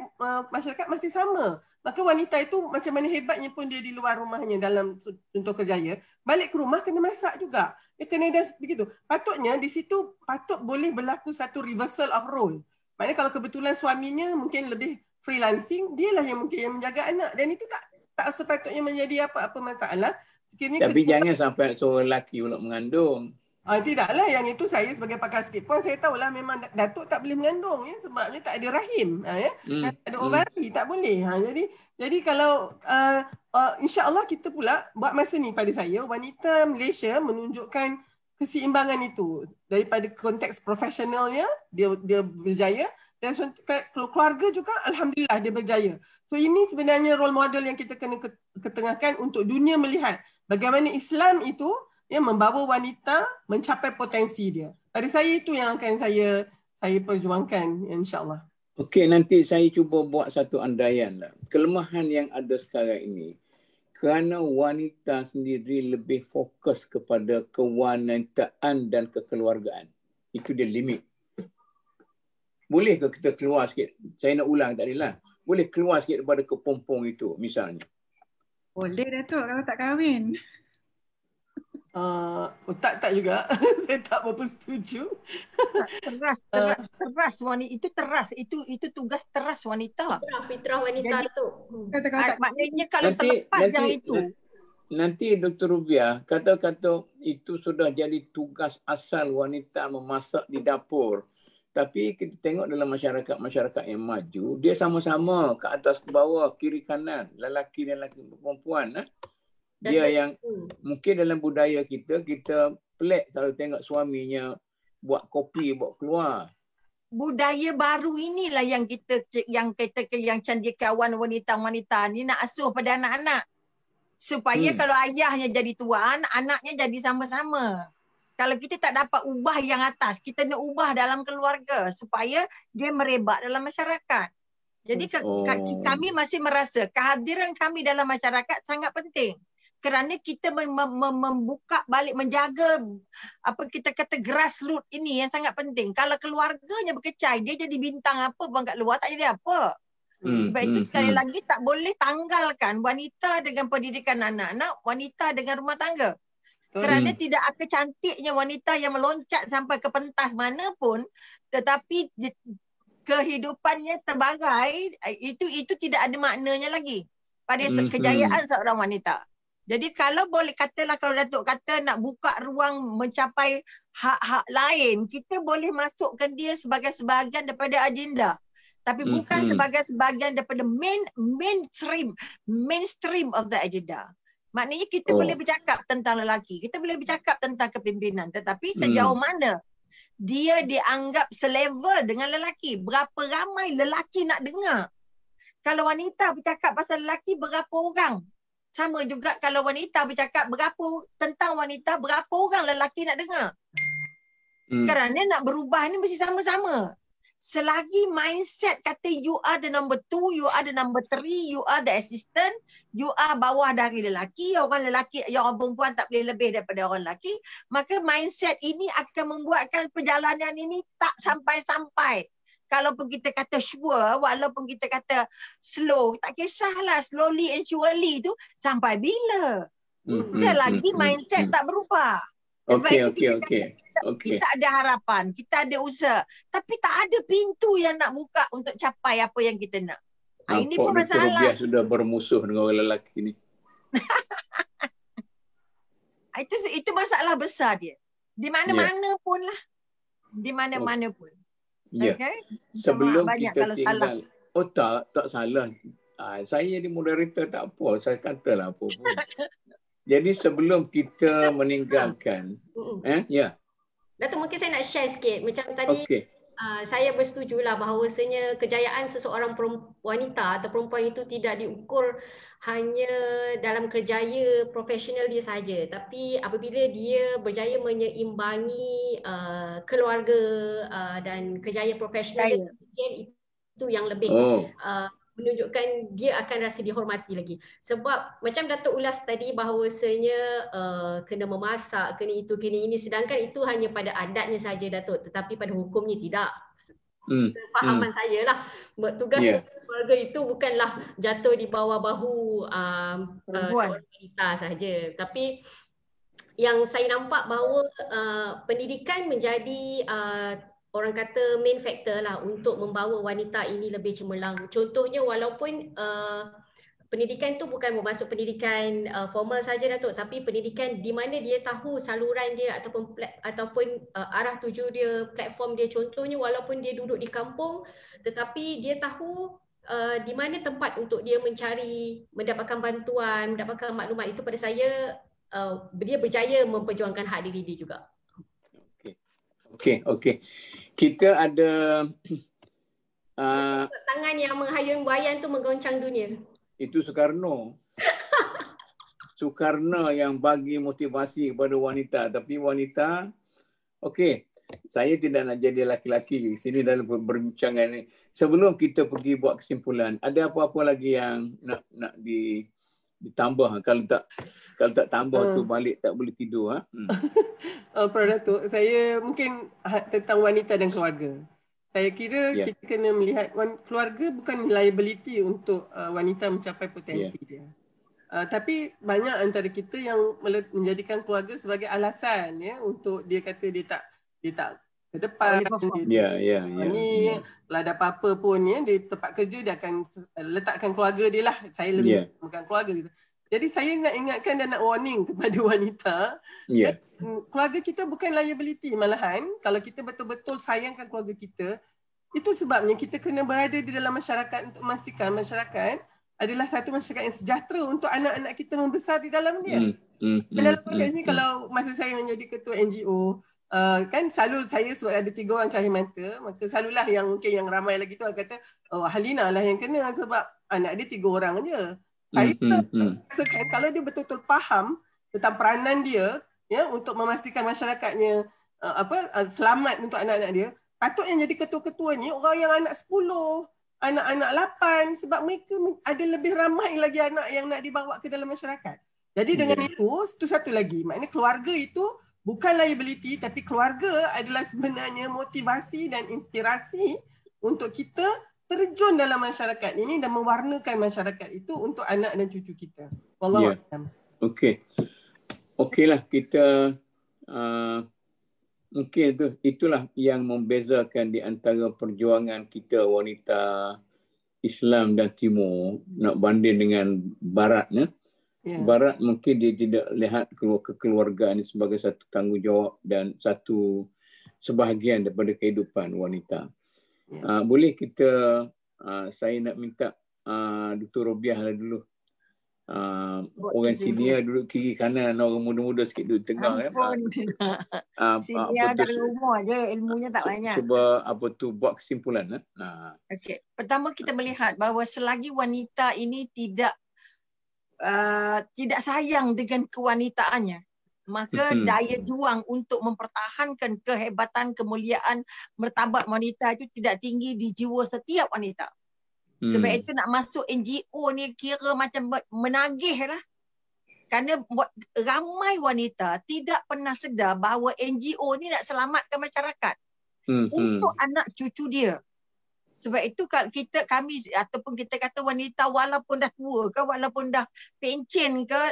masyarakat masih sama. Maka wanita itu macam mana hebatnya pun dia di luar rumahnya dalam contoh kerjaya, balik ke rumah kena masak juga. Dia kena dah begitu. Patutnya di situ boleh berlaku satu reversal of role. Maknanya kalau kebetulan suaminya mungkin lebih freelancing, dialah yang mungkin yang menjaga anak, dan itu tak sepatutnya menjadi apa-apa masalah. Tapi jangan sampai seorang lelaki pula mengandung. Tidaklah, yang itu saya sebagai pakar sikit pun saya tahulah memang datuk tak boleh mengandung, ya, sebabnya tak ada rahim, ya, tak ada ovari, tak boleh. Jadi kalau insya-Allah kita pula buat masa ni, pada saya wanita Malaysia menunjukkan keseimbangan itu daripada konteks profesionalnya dia berjaya, dan keluarga juga alhamdulillah dia berjaya. So ini sebenarnya role model yang kita kena ketengahkan untuk dunia melihat bagaimana Islam itu, ya, membawa wanita mencapai potensi dia. Pada saya itu yang akan saya perjuangkan, insya-Allah. Okey, nanti saya cuba buat satu andaian lah. Kelemahan yang ada sekarang ini kerana wanita sendiri lebih fokus kepada kewanitaan dan kekeluargaan. Itu dia limit. Boleh ke kita keluar sikit? Saya nak ulang tadi lah. Boleh keluar sikit daripada kepompong itu misalnya? Boleh, Datuk, kalau tak kahwin. Tak juga. Saya tak berapa setuju. Teras wanita itu teras. Itu tugas teras wanita. Fitrah wanita tu. Maknanya kalau terlepas yang itu. Nanti Dr. Rubiah, kata-kata itu sudah jadi tugas asal wanita memasak di dapur. Tapi kita tengok dalam masyarakat yang maju, dia sama-sama ke atas ke bawah, kiri kanan, lelaki dan lelaki perempuan. Dia yang mungkin dalam budaya kita pelik kalau tengok suaminya buat kopi, buat keluar. Budaya baru inilah yang cendekiawan wanita-wanita ni nak asuh pada anak-anak. Supaya kalau ayahnya jadi tuan, anaknya jadi sama-sama. Kalau kita tak dapat ubah yang atas, kita nak ubah dalam keluarga supaya dia merebak dalam masyarakat. Jadi kami masih merasa kehadiran kami dalam masyarakat sangat penting. Kerana kita membuka balik, menjaga apa kita kata grassroots ini yang sangat penting. Kalau keluarganya berkecai, dia jadi bintang apa pun kat luar tak jadi apa. Sebab itu sekali lagi tak boleh tanggalkan wanita dengan pendidikan anak-anak, wanita dengan rumah tangga. Kerana tidak akan cantiknya wanita yang meloncat sampai ke pentas mana pun, tetapi kehidupannya terbagai, itu tidak ada maknanya lagi pada kejayaan seorang wanita. Jadi kalau boleh katalah, kalau Datuk kata nak buka ruang mencapai hak-hak lain, kita boleh masukkan dia sebagai sebahagian daripada agenda. Tapi bukan sebagai sebahagian daripada mainstream of the agenda. Maknanya kita boleh bercakap tentang lelaki, kita boleh bercakap tentang kepimpinan, tetapi sejauh mana dia dianggap selevel dengan lelaki, berapa ramai lelaki nak dengar. Kalau wanita bercakap pasal lelaki, berapa orang? Sama juga kalau wanita bercakap tentang wanita, berapa orang lelaki nak dengar. Kerana nak berubah ni mesti sama-sama. selagi mindset kata you are the number 2, you are the number 3, you are the assistant, you are bawah dari lelaki, orang perempuan tak boleh lebih daripada orang lelaki, maka mindset ini akan membuatkan perjalanan ini tak sampai-sampai. Kalaupun kita kata sure, walaupun kita kata slow, tak kisahlah, slowly and surely tu sampai bila? Lagi mindset tak berubah. Okey. Kita ada harapan, kita ada usaha, tapi tak ada pintu yang nak buka untuk capai apa yang kita nak. Ini pun masalah. Dia sudah bermusuh dengan orang lelaki ni. Itu masalah besar dia. Di mana-mana pun lah. Di mana-mana pun. Ya. Okay? Sebelum banyak kita kalau tinggal. Salah. Tak salah. Saya jadi moderator tak apa. Saya katalah apa pun. Jadi sebelum kita meninggalkan. Ya. Datuk, mungkin saya nak share sikit. Macam tadi saya bersetujulah bahawasanya kejayaan seseorang wanita atau perempuan itu tidak diukur hanya dalam kerjaya profesional dia saja, tapi apabila dia berjaya menyeimbangi keluarga dan kerjaya profesional dia, itu yang lebih menunjukkan dia akan rasa dihormati lagi. Sebab macam Datuk ulas tadi bahawasanya kena memasak, kena itu, kena ini, sedangkan itu hanya pada adatnya saja Datuk, tetapi pada hukumnya tidak. Fahaman saya lah, tugas keluarga itu bukanlah jatuh di bawah bahu seorang wanita saja, tapi yang saya nampak bahawa pendidikan menjadi orang kata main factor lah untuk membawa wanita ini lebih cemerlang. Contohnya walaupun pendidikan tu bukan bermaksud pendidikan formal saja Datuk, tapi pendidikan di mana dia tahu saluran dia ataupun arah tuju dia, platform dia. Contohnya walaupun dia duduk di kampung, tetapi dia tahu di mana tempat untuk dia mendapatkan bantuan, mendapatkan maklumat. Itu pada saya dia berjaya memperjuangkan hak diri dia juga. Okey. Kita ada tangan yang menghayun buayan tu menggoncang dunia. Itu Soekarno. Soekarno yang bagi motivasi kepada wanita. Tapi wanita, saya tidak nak jadi laki-laki sini dalam perbincangan ni. Sebelum kita pergi buat kesimpulan, ada apa-apa lagi yang nak ditambah? Kalau tak tambah tu balik tak boleh tidur. Prof. Datuk, saya mungkin tentang wanita dan keluarga. Saya kira kita kena melihat keluarga bukan liability untuk wanita mencapai potensi dia. Tapi banyak antara kita yang menjadikan keluarga sebagai alasan untuk dia kata dia tak ke depan. Ni kalau ada apa-apa pun di tempat kerja dia akan letakkan keluarga dia lah. Saya lebih bukan keluarga dia. Jadi saya nak ingatkan dan nak warning kepada wanita, keluarga kita bukan liability. Malahan kalau kita betul-betul sayangkan keluarga kita, itu sebabnya kita kena berada di dalam masyarakat untuk memastikan masyarakat adalah satu masyarakat yang sejahtera untuk anak-anak kita membesar di dalam dia. Dalam konteks ni, kalau masa saya menjadi ketua NGO, kan selalu saya sebab ada 3 orang cahaya mata, maka selalulah yang mungkin yang ramai lagi tu kata, Halina lah yang kena sebab anak dia 3 orang je. Saya rasakan kalau dia betul-betul faham tentang peranan dia untuk memastikan masyarakatnya selamat untuk anak-anak dia, patut yang jadi ketua-ketua ni orang yang anak 10, anak-anak 8, sebab mereka ada lebih ramai lagi anak yang nak dibawa ke dalam masyarakat. Jadi dengan itu satu lagi, maknanya keluarga itu bukan liability, tapi keluarga adalah sebenarnya motivasi dan inspirasi untuk kita terjun dalam masyarakat ini dan mewarnakan masyarakat itu untuk anak dan cucu kita. Wallahualam. Okeylah, kita mungkin itulah yang membezakan di antara perjuangan kita wanita Islam dan Timur nak banding dengan Barat. Barat mungkin dia tidak lihat kekeluargaan ini sebagai satu tanggungjawab dan satu sebahagian daripada kehidupan wanita. Boleh kita, saya nak minta Dr. Robiah lah dulu. Orang senior duduk kiri kanan, orang muda-muda sikit duduk tengah. Senior dari umur je, ilmunya tak banyak. Cuba buat kesimpulan. Pertama kita melihat bahawa selagi wanita ini tidak sayang dengan kewanitaannya, maka daya juang untuk mempertahankan kehebatan, kemuliaan, martabat wanita itu tidak tinggi di jiwa setiap wanita. Sebab itu nak masuk NGO ni kira macam menagih lah. Kerana ramai wanita tidak pernah sedar bahawa NGO ni nak selamatkan masyarakat untuk anak cucu dia. Sebab itu kalau kami ataupun kita kata wanita walaupun dah tua ke, walaupun dah pencen ke,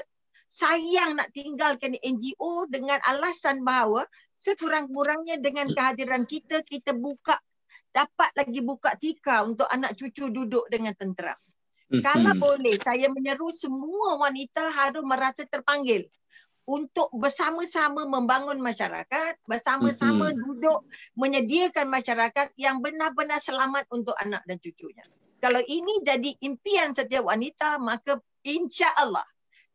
sayang nak tinggalkan NGO dengan alasan bahawa sekurang-kurangnya dengan kehadiran kita dapat lagi buka tika untuk anak cucu duduk dengan tenteram. Kalau boleh, saya menyeru semua wanita harus merasa terpanggil untuk bersama-sama membangun masyarakat, bersama-sama duduk menyediakan masyarakat yang benar-benar selamat untuk anak dan cucunya. Kalau ini jadi impian setiap wanita, maka insya-Allah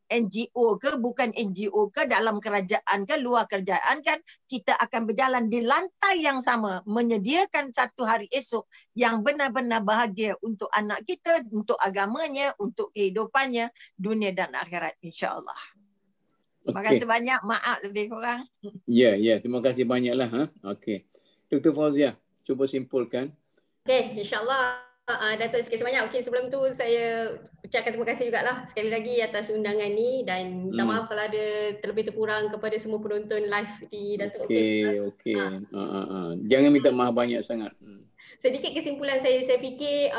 NGO ke bukan NGO ke, dalam kerajaan ke luar kerajaan kan, kita akan berjalan di lantai yang sama menyediakan satu hari esok yang benar-benar bahagia untuk anak kita, untuk agamanya, untuk kehidupannya dunia dan akhirat, insya-Allah. Terima kasih banyak, maaf lebih kurang. Ya, terima kasih banyaklah. Okey. Dr. Fauzia, cuba simpulkan. Okey, insya-Allah. Datuk, sekali banyak. Okey, sebelum tu saya ucapkan terima kasih jugalah sekali lagi atas undangan ni, dan minta maaf kalau ada terlebih terkurang kepada semua penonton live di Datuk. Okey. Jangan minta maaf banyak sangat. Sedikit kesimpulan saya fikir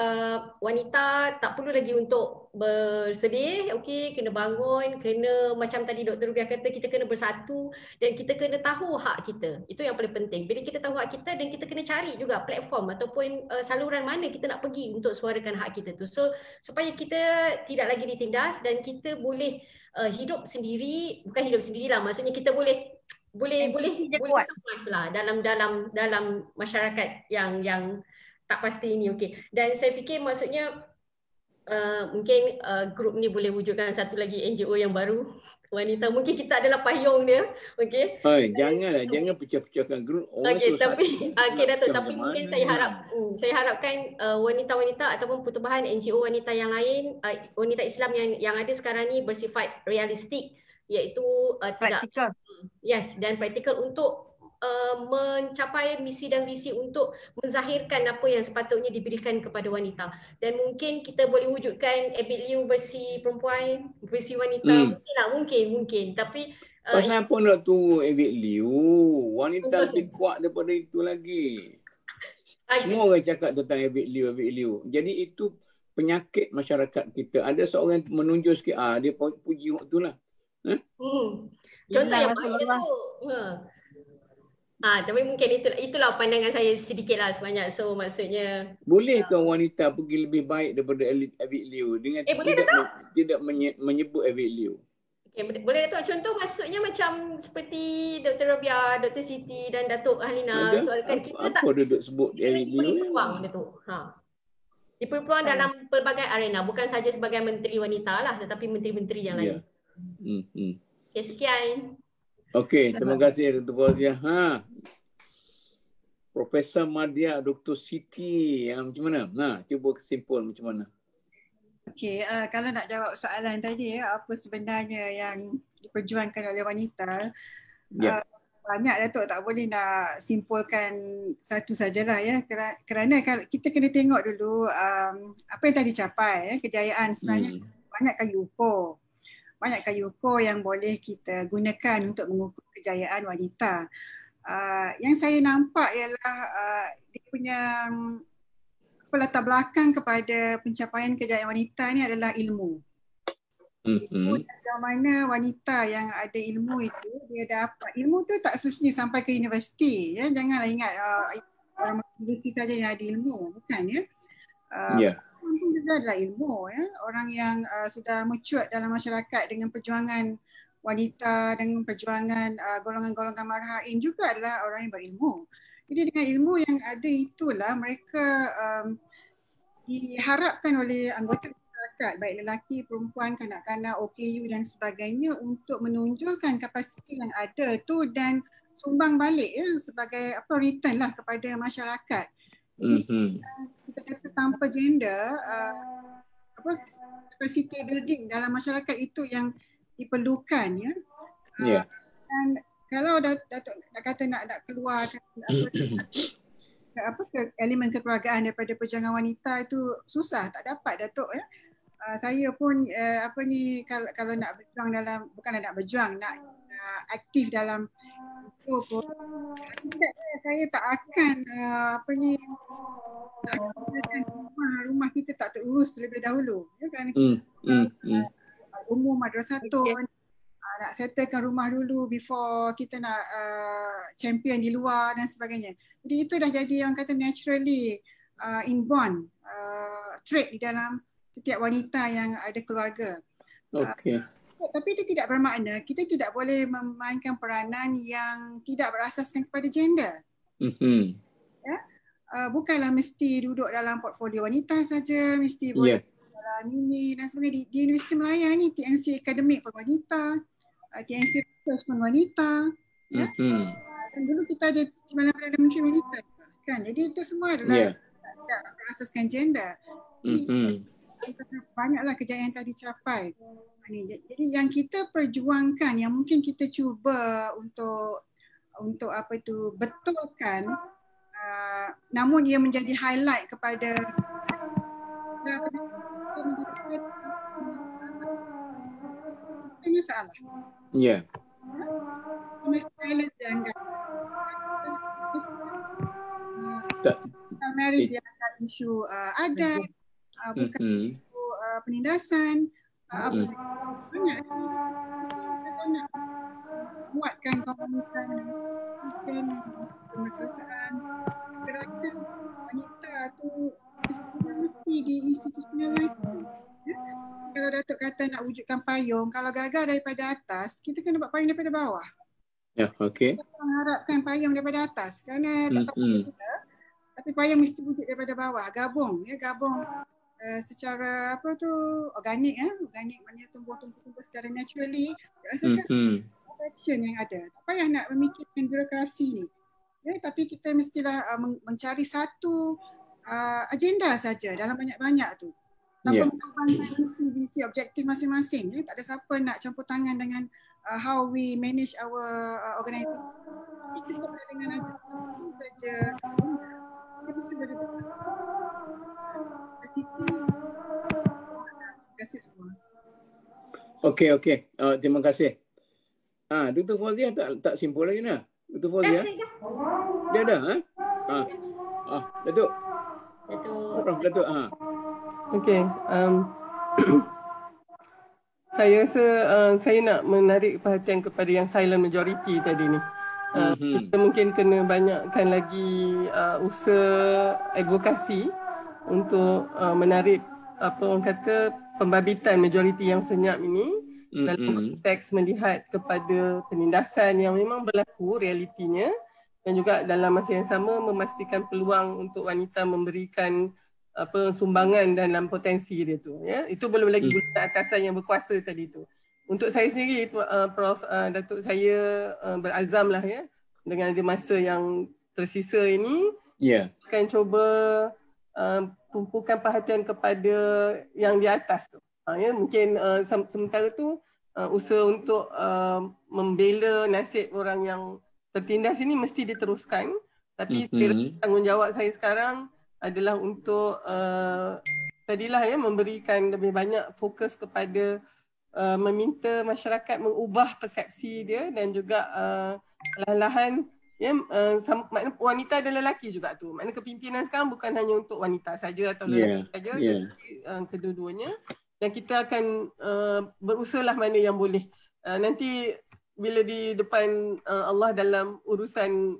wanita tak perlu lagi untuk bersedih, okey, kena bangun, kena macam tadi Dr. Rubiah kata, kita kena bersatu dan kita kena tahu hak kita. Itu yang paling penting. Bila kita tahu hak kita, dan kita kena cari juga platform ataupun saluran mana kita nak pergi untuk suarakan hak kita tu. So supaya kita tidak lagi ditindas dan kita boleh hidup sendiri, bukan hidup sendirilah, maksudnya kita boleh survive lah dalam masyarakat yang tak pasti ini. Okey. Dan saya fikir maksudnya mungkin grup ni boleh wujudkan satu lagi NGO yang baru wanita. Mungkin kita adalah payung dia. Okey. Jangan pecah-pecahkan grup. Okey, tapi Datuk, tapi mungkin saya harapkan wanita-wanita ataupun pertubuhan NGO wanita yang lain, wanita Islam yang ada sekarang ni bersifat realistik, iaitu praktikal. Dan praktikal untuk mencapai misi dan visi untuk menzahirkan apa yang sepatutnya diberikan kepada wanita. Dan mungkin kita boleh wujudkan Abid Liu versi perempuan, versi wanita. Mungkin. Tapi pasal apa nak tunggu Abid Liu? Wanita lebih kuat daripada itu lagi. Semua orang cakap tentang Abid Liu. Jadi itu penyakit masyarakat kita. Ada seorang menunjuk sikit, dia puji waktu lah. Contoh yang baik tu. Tapi mungkin itulah pandangan saya sedikitlah sebanyak. So maksudnya bolehkah wanita pergi lebih baik daripada Abid Liu dengan tidak menyebut Abid Liu? Okay, boleh Datuk. Contoh maksudnya macam seperti Dr. Rubiah, Dr. Siti dan Datuk Halina soalkan kita tak duduk sebut Abid Liu. Diperluan dalam pelbagai arena, bukan saja sebagai menteri wanita lah, tetapi menteri-menteri yang lain. Okay, sekian. Okey, terima kasih Dr. Fauzia. Profesor Madya, Dr. Siti, macam mana? Cuba kesimpul macam mana? Okey, kalau nak jawab soalan tadi, apa sebenarnya yang diperjuangkan oleh wanita, banyak Datuk, tak boleh nak simpulkan satu sajalah ya, kerana kita kena tengok dulu apa yang telah dicapai, kejayaan sebenarnya banyak kayu ukur yang boleh kita gunakan untuk mengukur kejayaan wanita. Yang saya nampak ialah dia punya latar belakang kepada pencapaian kejayaan wanita ni adalah ilmu. Sejauh mana wanita yang ada ilmu itu, dia dapat ilmu tu tak semestinya sampai ke universiti ya. Janganlah ingat orang universiti saja yang ada ilmu, bukan ya. Itu juga adalah ilmu ya. Orang yang sudah mature dalam masyarakat dengan perjuangan wanita, dengan perjuangan golongan-golongan marhain juga adalah orang yang berilmu. Jadi dengan ilmu yang ada itulah mereka diharapkan oleh anggota masyarakat, baik lelaki, perempuan, kanak-kanak, OKU dan sebagainya, untuk menunjukkan kapasiti yang ada tu dan sumbang balik ya, sebagai return lah kepada masyarakat. Kita kata tanpa gender, capacity building dalam masyarakat itu yang diperlukan ya. Dan kalau Datuk nak kata nak keluarkan elemen kekeluargaan daripada perjuangan wanita itu susah, tak dapat Datuk ya. Saya pun kalau nak berjuang dalam, bukanlah nak berjuang, nak aktif dalam itu pun saya tak akan rumah kita tak terurus terlebih dahulu ya kan. Umur madrasatun, nak settlekan rumah dulu before kita nak champion di luar dan sebagainya. Jadi itu dah jadi orang kata naturally inborn trait di dalam setiap wanita yang ada keluarga. Okey. Tapi itu tidak bermakna kita tidak boleh memainkan peranan yang tidak berasaskan kepada gender. Ya? Bukanlah mesti duduk dalam portfolio wanita saja, mesti boleh dalam ini dan sebagainya. Di Universiti Melaya ni TNC Akademik pun wanita, TNC Research pun wanita. Ya? Dan dulu kita ada Timbalan Perdana Menteri wanita kan. Jadi itu semua adalah tidak berasaskan gender. Banyaklah kejayaan yang telah dicapai. Jadi yang kita perjuangkan, yang mungkin kita cuba untuk betulkan, namun ia menjadi highlight kepada masalah. Ya. Masalah dianggap marriage dianggap isu adat, bukan isu penindasan. Banyak kita nak buatkan komunitas dan kemerdekaan gerakan wanita tu mesti di institutionalize. Kalau Datuk kata nak wujudkan payung, kalau gagal daripada atas, kita kena buat payung daripada bawah. Ya, okey. Kita mengharapkan payung daripada atas kerana tak tahu kita, tapi payung mesti wujud daripada bawah. Gabung secara organik organik maknanya tumbuh secara naturally berdasarkan action yang ada. Tak payah nak memikirkan birokrasi ni ya, tapi kita mestilah mencari satu agenda saja dalam banyak-banyak tu tanpa mengorbankan visi objektif masing-masing ya. Tak ada siapa nak campur tangan dengan how we manage our organisation. Kita boleh dengan saja kita boleh terima kasih semua. Okey. Terima kasih. Dr. Fauziah tak simpul lagi nah. Dr. Fauziah. Dia dah Datuk. Datuk. Okey. Saya rasa saya nak menarik perhatian kepada yang silent majority tadi ni. Kita mungkin kena banyakkan lagi usaha advokasi untuk menarik orang kata pembabitan majoriti yang senyap ini dalam konteks melihat kepada penindasan yang memang berlaku realitinya dan juga dalam masa yang sama memastikan peluang untuk wanita memberikan sumbangan dalam potensi dia tu ya. Itu belum lagi guna atasan yang berkuasa tadi tu. Untuk saya sendiri Prof, Datuk, saya berazamlah ya dengan ada masa yang tersisa ini akan cuba tumpukan perhatian kepada yang di atas tu. Mungkin sementara tu usaha untuk membela nasib orang yang tertindas ini mesti diteruskan. Tapi tanggungjawab saya sekarang adalah untuk tadilah ya memberikan lebih banyak fokus kepada meminta masyarakat mengubah persepsi dia dan juga perlahan-lahan ya, maknanya wanita dan lelaki juga tu. Maknanya kepimpinan sekarang bukan hanya untuk wanita saja atau lelaki saja, kedua-duanya. Dan kita akan berusahalah mana yang boleh. Nanti bila di depan Allah dalam urusan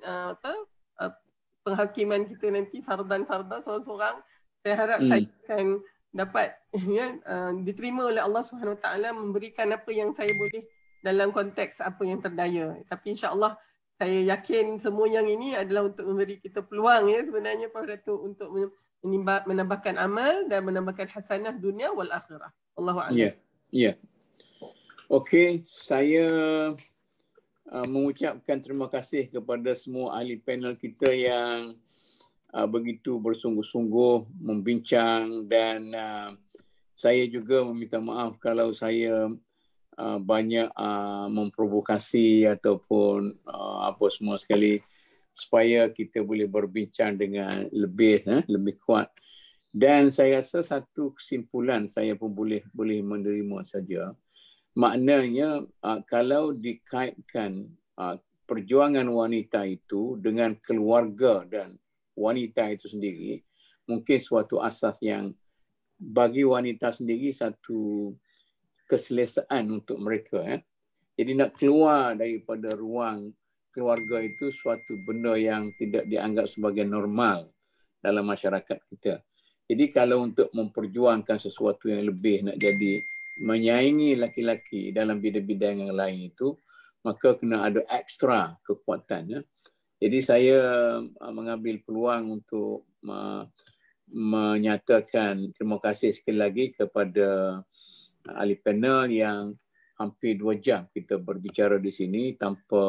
penghakiman kita nanti fardan-fardan seorang-seorang, saya harap saya akan dapat diterima oleh Allah SWT memberikan apa yang saya boleh dalam konteks apa yang terdaya. Tapi insya-Allah saya yakin semua yang ini adalah untuk memberi kita peluang ya sebenarnya Prof Datuk untuk menambahkan amal dan menambahkan hasanah dunia wal akhirah. Allahu a'lam. Ya. Okey, saya mengucapkan terima kasih kepada semua ahli panel kita yang begitu bersungguh-sungguh membincang dan saya juga meminta maaf kalau saya banyak memprovokasi ataupun apa semua sekali, supaya kita boleh berbincang dengan lebih kuat. Dan saya rasa satu kesimpulan saya pun boleh menerima saja. Maknanya kalau dikaitkan perjuangan wanita itu dengan keluarga dan wanita itu sendiri, mungkin suatu asas yang bagi wanita sendiri satu keselesaan untuk mereka. Jadi nak keluar daripada ruang keluarga itu suatu benda yang tidak dianggap sebagai normal dalam masyarakat kita. Jadi kalau untuk memperjuangkan sesuatu yang lebih, nak jadi menyaingi laki-laki dalam bidang-bidang yang lain itu, maka kena ada ekstra kekuatan. Jadi saya mengambil peluang untuk menyatakan terima kasih sekali lagi kepada ahli panel yang hampir 2 jam kita berbicara di sini tanpa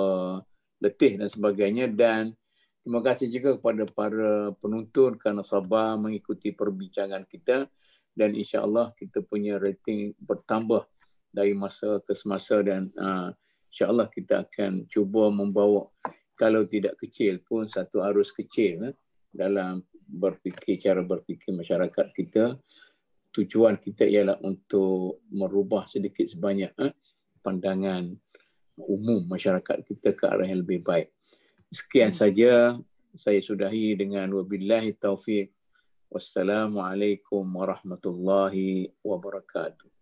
letih dan sebagainya, dan terima kasih juga kepada para penonton kerana sabar mengikuti perbincangan kita, dan insya-Allah kita punya rating bertambah dari masa ke semasa, dan insya-Allah kita akan cuba membawa kalau tidak kecil pun satu arus kecil dalam cara berfikir masyarakat kita. Tujuan kita ialah untuk merubah sedikit sebanyak pandangan umum masyarakat kita ke arah yang lebih baik. Sekian saja, saya sudahi dengan wabillahi taufiq. Wassalamualaikum warahmatullahi wabarakatuh.